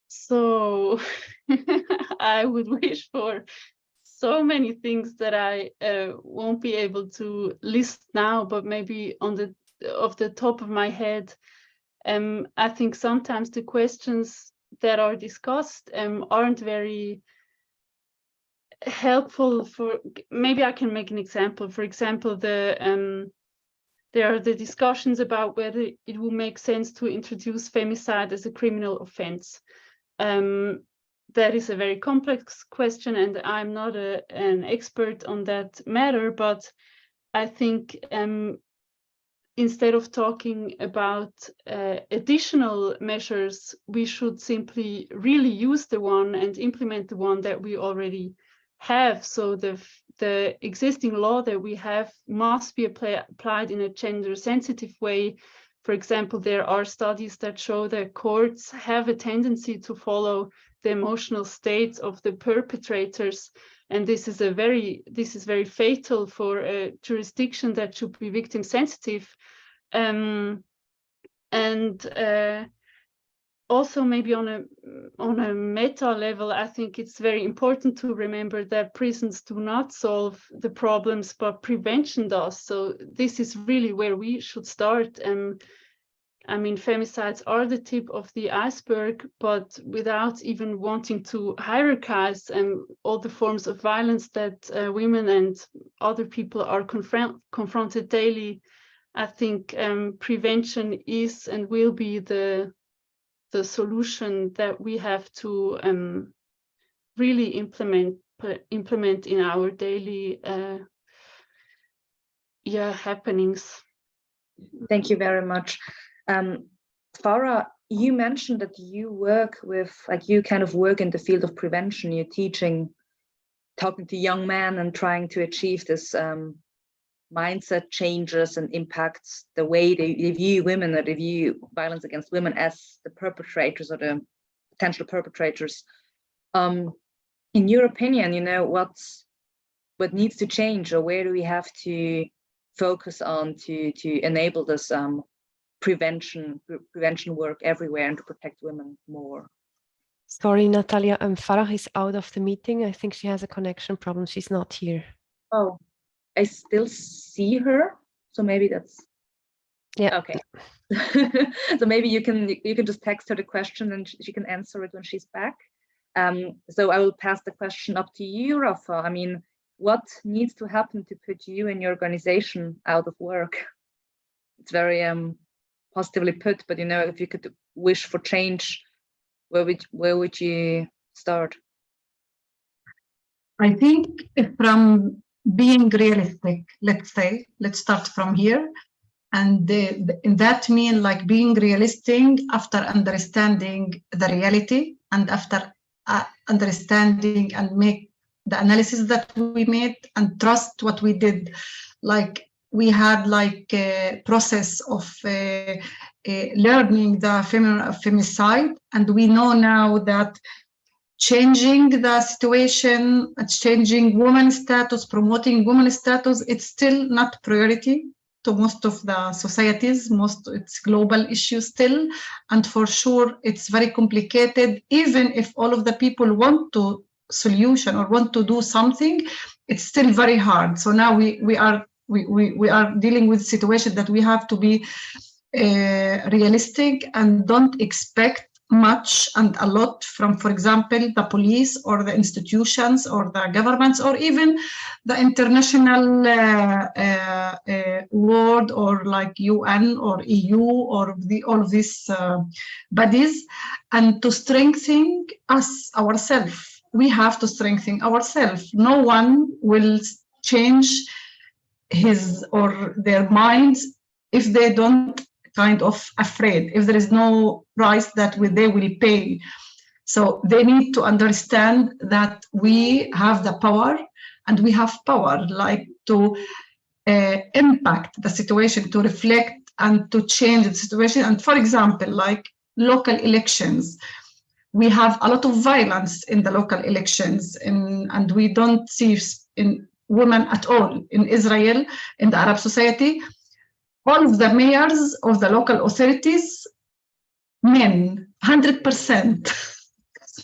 So I would wish for so many things that I won't be able to list now, but maybe off the top of my head, I think sometimes the questions that are discussed aren't very helpful. Maybe I can make an example. For example, there are the discussions about whether it will make sense to introduce femicide as a criminal offense. That is a very complex question, and I'm not an expert on that matter, but I think instead of talking about additional measures, we should simply really use the one and implement the one that we already have. So the existing law that we have must be applied in a gender-sensitive way. For example, there are studies that show that courts have a tendency to follow the emotional states of the perpetrators, and this is very fatal for a jurisdiction that should be victim sensitive. Also, maybe on a meta level, I think it's very important to remember that prisons do not solve the problems, but prevention does. So this is really where we should start. I mean, femicides are the tip of the iceberg, but without even wanting to hierarchize all the forms of violence that women and other people are confronted daily, I think prevention is and will be the solution that we have to really implement in our daily happenings. Thank you very much. Farah, you mentioned that you work with, you kind of work in the field of prevention. You're teaching, talking to young men and trying to achieve this mindset changes and impacts the way they view women, or they view violence against women as the perpetrators or the potential perpetrators. In your opinion, what needs to change, or where do we have to focus on to enable this prevention work everywhere and to protect women more? Sorry, Natalia, Farah is out of the meeting. I think she has a connection problem. She's not here. Oh, I still see her, so maybe that's okay. So maybe you can just text her the question and she can answer it when she's back. So I will pass the question up to you, Rafa. I mean, what needs to happen to put you and your organization out of work? It's very positively put, but if you could wish for change, where would you start? I think from being realistic, let's start from here, and that means being realistic after understanding the reality, and after understanding and make the analysis that we made and trust what we did. We had a process of learning the femicide, and we know now that changing the situation, changing women's status, promoting women's status, it's still not priority to most of the societies. It's global issue still, and for sure it's very complicated. Even if all of the people want to solution or want to do something, it's still very hard. So now we are dealing with a situation that we have to be realistic and don't expect much and a lot from, for example, the police or the institutions or the governments or even the international world or UN or EU or all of these bodies, and to strengthen ourselves. We have to strengthen ourselves. No one will change his or their minds if they don't kind of afraid, if there is no price that they will pay. So they need to understand that we have the power, and we have power to impact the situation, to reflect and to change the situation. And for example, local elections, we have a lot of violence in the local elections, and we don't see in women at all in Israel, in the Arab society. All of the mayors of the local authorities, men, 100%.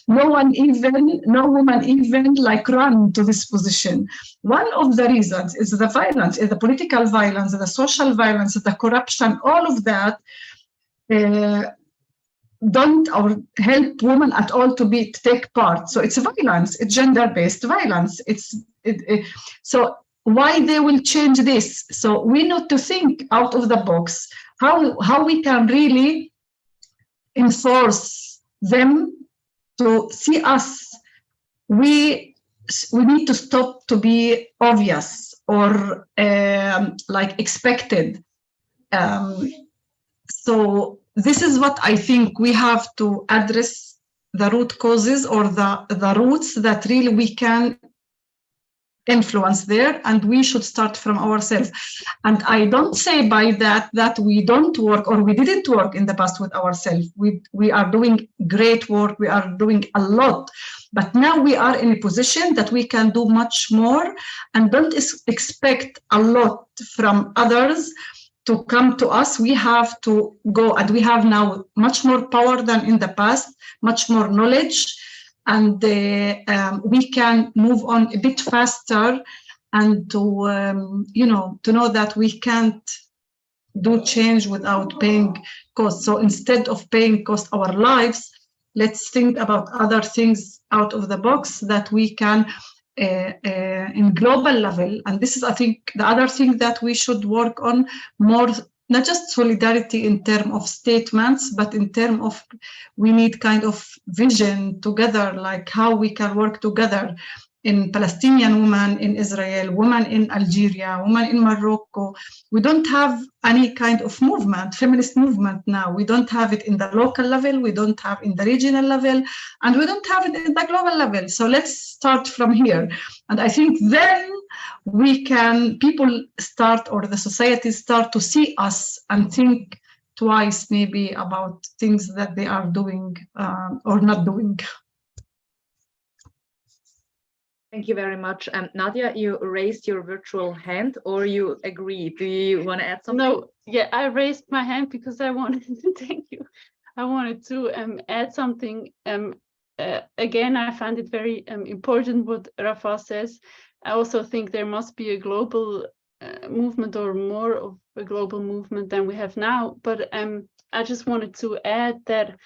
no woman even like run to this position. One of the reasons is the violence, is the political violence, the social violence, the corruption, all of that don't or help women at all to take part. So it's violence, it's gender-based violence. So why they will change this? So we need to think out of the box how we can really enforce them to see us. We need to stop to be obvious or like expected. So this is what I think we have to address, the root causes or the roots that really we can influence there, and we should start from ourselves. And I don't say by that we don't work or we didn't work in the past with ourselves. We are doing great work, we are doing a lot, but now we are in a position that we can do much more, and don't expect a lot from others to come to us. We have to go, and we have now much more power than in the past, much more knowledge, and we can move on a bit faster, and to to know that we can't do change without paying cost. So instead of paying cost our lives, let's think about other things out of the box that we can in global level. And this is, I think, the other thing that we should work on more, not just solidarity in terms of statements, but in terms of we need kind of vision together, like how we can work together in Palestinian women in Israel, women in Algeria, women in Morocco. We don't have any kind of movement, feminist movement now. We don't have it in the local level, we don't have in the regional level, and we don't have it in the global level. So let's start from here. And I think then people start, or the society start to see us and think twice maybe about things that they are doing or not doing. Thank you very much. Nadia, you raised your virtual hand, or you agree? Do you want to add something? No, yeah, I raised my hand because I wanted to thank you. I wanted to add something. Again, I find it very important what Rafa says. I also think there must be a global movement, or more of a global movement than we have now. But I just wanted to add that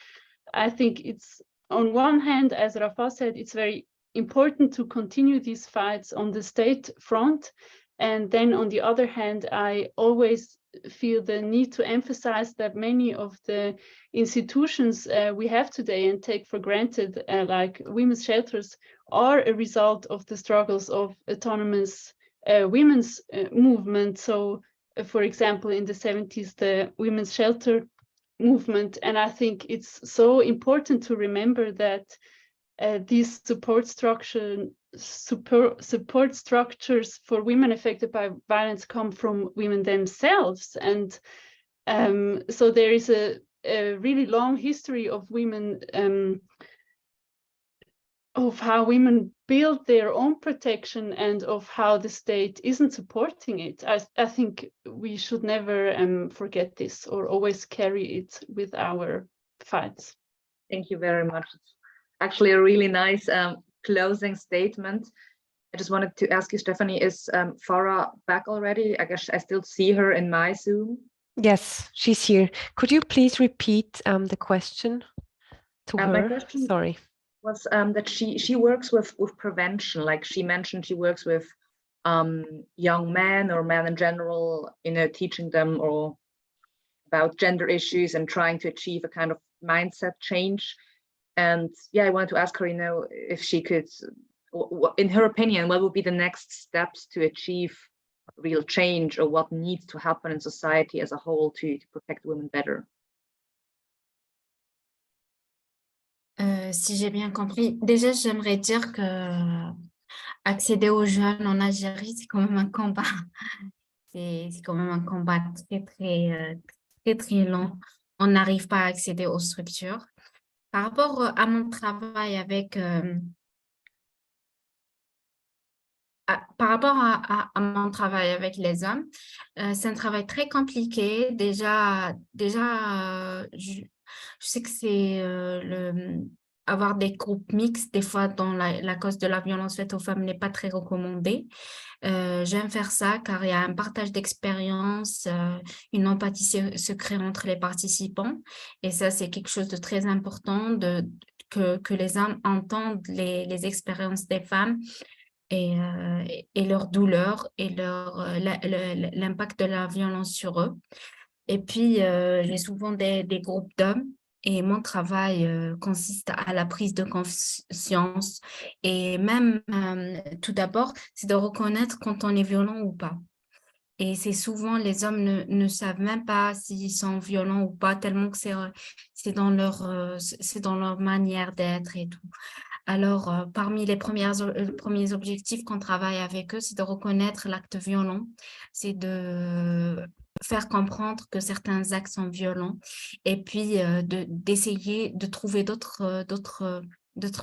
I think it's, on one hand, as Rafa said, it's very important to continue these fights on the state front. And then on the other hand, I always feel the need to emphasize that many of the institutions we have today and take for granted, like women's shelters, are a result of the struggles of autonomous women's movement. So, for example, in the 70s, the women's shelter movement. And I think it's so important to remember that these support structures for women affected by violence come from women themselves. And so there is a really long history of women, of how women build their own protection and of how the state isn't supporting it. I think we should never forget this, or always carry it with our fights. Thank you very much. It's actually a really nice closing statement. I just wanted to ask you, Stephanie, is Farah back already? I guess I still see her in my Zoom. Yes, she's here. Could you please repeat the question to her? My question Sorry. was that she works with prevention. Like she mentioned, she works with young men or men in general, teaching them or about gender issues and trying to achieve a kind of mindset change. And yeah, I wanted to ask her, if she could, in her opinion, what would be the next steps to achieve real change, or what needs to happen in society as a whole to protect women better? Si j'ai bien compris, déjà j'aimerais dire que accéder aux jeunes en Algérie, c'est quand même un combat. C'est quand même un combat très long. On n'arrive pas à accéder aux structures. Par rapport à mon travail avec mon travail avec les hommes, c'est un travail très compliqué. Déjà, je sais que c'est avoir des groupes mixtes, des fois dont la cause de la violence faite aux femmes n'est pas très recommandée. J'aime faire ça car il y a un partage d'expérience, une empathie se crée entre les participants. Et ça, c'est quelque chose de très important, que les hommes entendent les expériences des femmes et leur douleur et l'impact de la violence sur eux. Et puis, j'ai souvent des groupes d'hommes. Et mon travail consiste à la prise de conscience et même, tout d'abord, c'est de reconnaître quand on est violent ou pas. Et c'est souvent, les hommes ne savent même pas s'ils sont violents ou pas, tellement que c'est dans leur manière d'être et tout. Alors, parmi les premiers objectifs qu'on travaille avec eux, c'est de reconnaître l'acte violent, c'est de faire comprendre que certains actes sont violents et puis d'essayer de trouver d'autres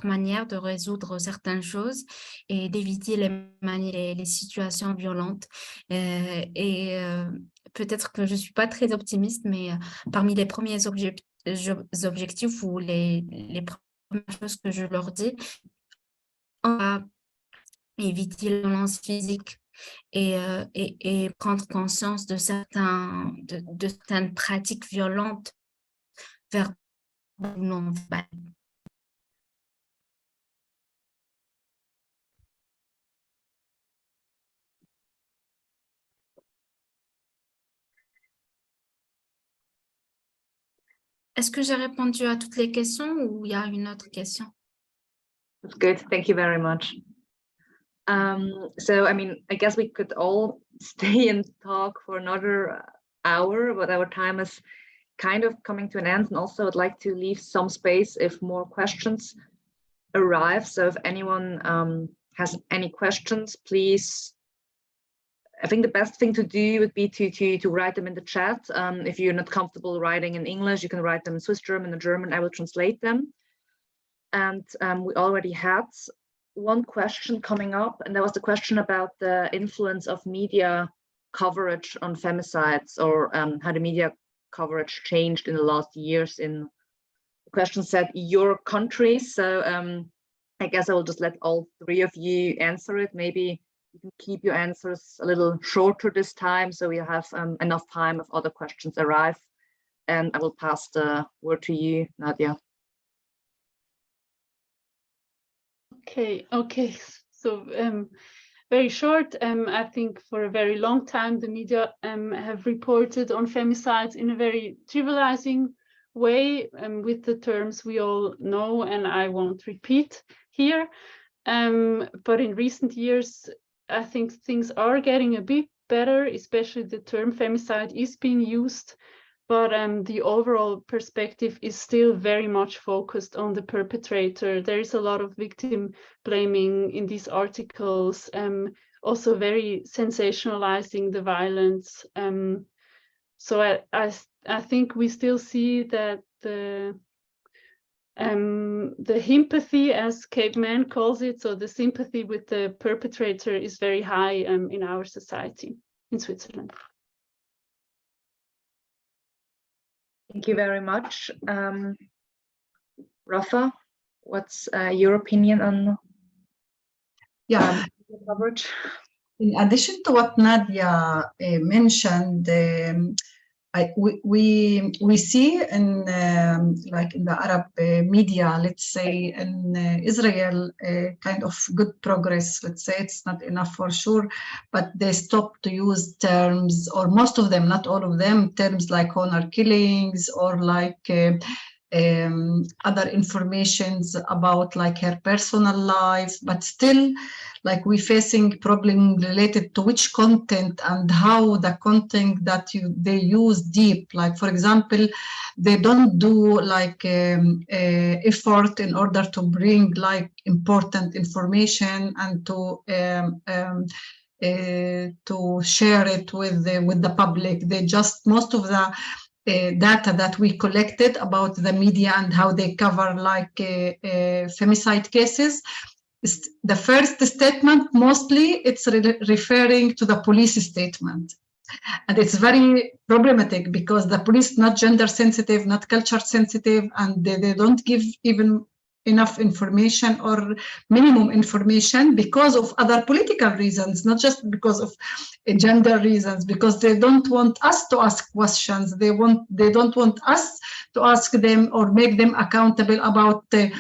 manières de résoudre certaines choses et d'éviter les situations violentes. Peut-être que je ne suis pas très optimiste, mais parmi les premiers objectifs ou les premières choses que je leur dis, on va éviter la violence physique et prendre conscience de certaines pratiques violentes vers non verbales. Est-ce que j'ai répondu à toutes les questions ou il y a une autre question? That's good. Thank you very much. So, I mean, I guess we could all stay and talk for another hour, but our time is kind of coming to an end. And also, I'd like to leave some space if more questions arrive. So if anyone has any questions, please, I think the best thing to do would be to write them in the chat. If you're not comfortable writing in English, you can write them in Swiss German or German. I will translate them. And we already had one question coming up, and that was the question about the influence of media coverage on femicides, or how the media coverage changed in the last years. The question said your country, so I guess I will just let all three of you answer it. Maybe you can keep your answers a little shorter this time, so we have enough time if other questions arrive. And I will pass the word to you, Nadia. Okay. So very short. I think for a very long time the media have reported on femicides in a very trivializing way, with the terms we all know, and I won't repeat here. But in recent years, I think things are getting a bit better, especially the term femicide is being used, but the overall perspective is still very much focused on the perpetrator. There is a lot of victim blaming in these articles, also very sensationalizing the violence. So I think we still see that the sympathy, as Cape Man calls it, so the sympathy with the perpetrator is very high in our society in Switzerland. Thank you very much. Rafa, what's your opinion on coverage? In addition to what Nadia mentioned, we see in like in the Arab media, let's say in Israel, kind of good progress. Let's say it's not enough for sure, but they stopped to use terms, or most of them, not all of them, terms like honor killings or like other informations about like her personal life, but still like we're facing problem related to which content and how the content that they use deep. Like for example, they don't do like effort in order to bring like important information and to share it with the public. They just, most of the data that we collected about the media and how they cover like femicide cases, the first statement mostly it's referring to the police statement, and it's very problematic because the police not gender sensitive, not culture sensitive, and they don't give even enough information or minimum information because of other political reasons, not just because of gender reasons, because they don't want us to ask questions. They don't want us to ask them or make them accountable about the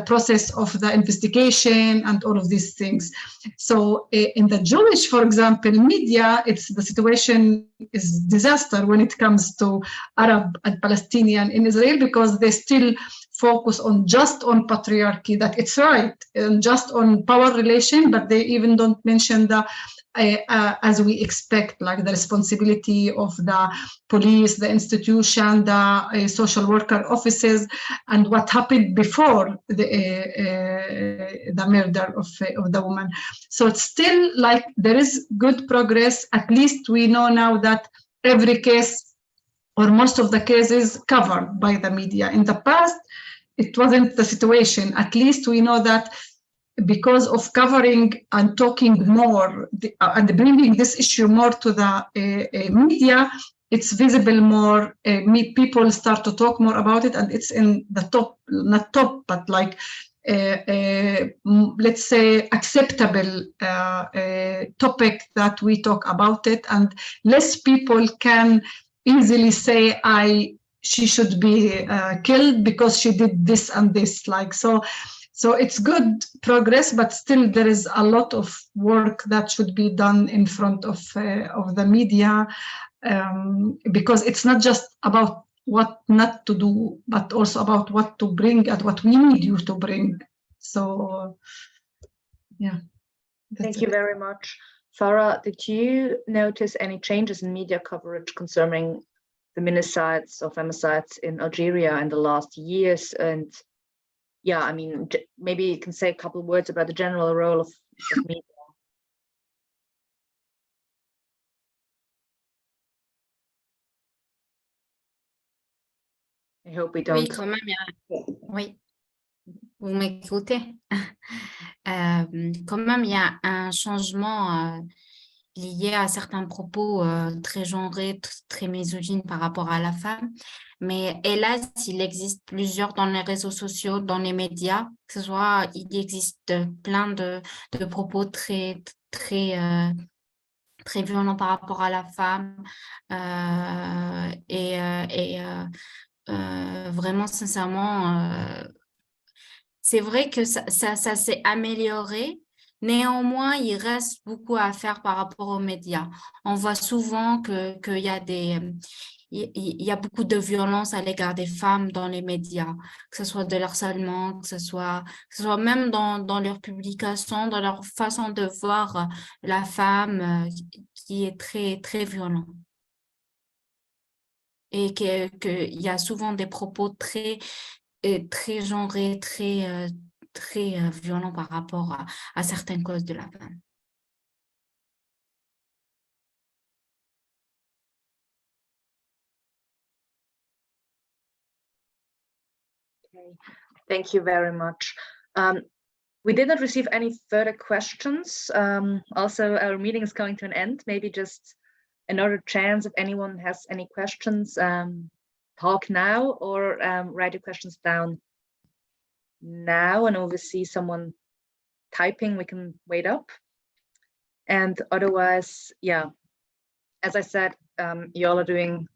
process of the investigation and all of these things. So in the Jewish, for example, media, the situation is disaster when it comes to Arab and Palestinian in Israel, because they still focus just on patriarchy, that it's right, and just on power relation, but they even don't mention the as we expect, like the responsibility of the police, the institution, the social worker offices, and what happened before the murder of the woman. So it's still like there is good progress. At least we know now that every case or most of the cases covered by the media. In the past, it wasn't the situation. At least we know that because of covering and talking more and bringing this issue more to the media, it's visible more. People start to talk more about it, and it's in the top, not top, but like let's say acceptable topic that we talk about it, and less people can easily say she should be killed because she did this and this, like so. So it's good progress, but still there is a lot of work that should be done in front of the media, because it's not just about what not to do, but also about what to bring and what we need you to bring. So, yeah. Thank you very much. Farah, did you notice any changes in media coverage concerning feminicides or femicides in Algeria in the last years? And yeah, I mean, maybe you can say a couple of words about the general role of media. I hope we don't. Oui, quand même, oui, vous m'écoutez. Quand même, il y a un changement lié à certains propos très genrés, très misogynes par rapport à la femme. Mais hélas, il existe plusieurs dans les réseaux sociaux, dans les médias, que ce soit, il existe plein de propos très violents par rapport à la femme. Vraiment, sincèrement, c'est vrai que ça s'est amélioré. Néanmoins, il reste beaucoup à faire par rapport aux médias. On voit souvent qu'il y a il y a beaucoup de violence à l'égard des femmes dans les médias, que ce soit de harcèlement, que ce soit même dans leurs publications, dans leur façon de voir la femme, qui est très violent. Et qu'il y a souvent des propos très genrés, très violents par rapport à certaines causes de la femme. Okay. Thank you very much. We did not receive any further questions. Also, our meeting is coming to an end. Maybe just another chance if anyone has any questions, talk now or write your questions down now, and if we see someone typing, we can wait up. And otherwise, yeah, as I said, you all are doing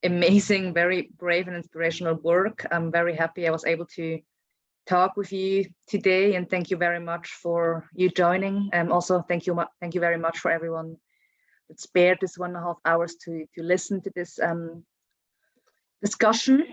amazing, very brave and inspirational work. I'm very happy I was able to talk with you today, and thank you very much for you joining. And also thank you very much for everyone that spared this 1.5 hours to listen to this discussion.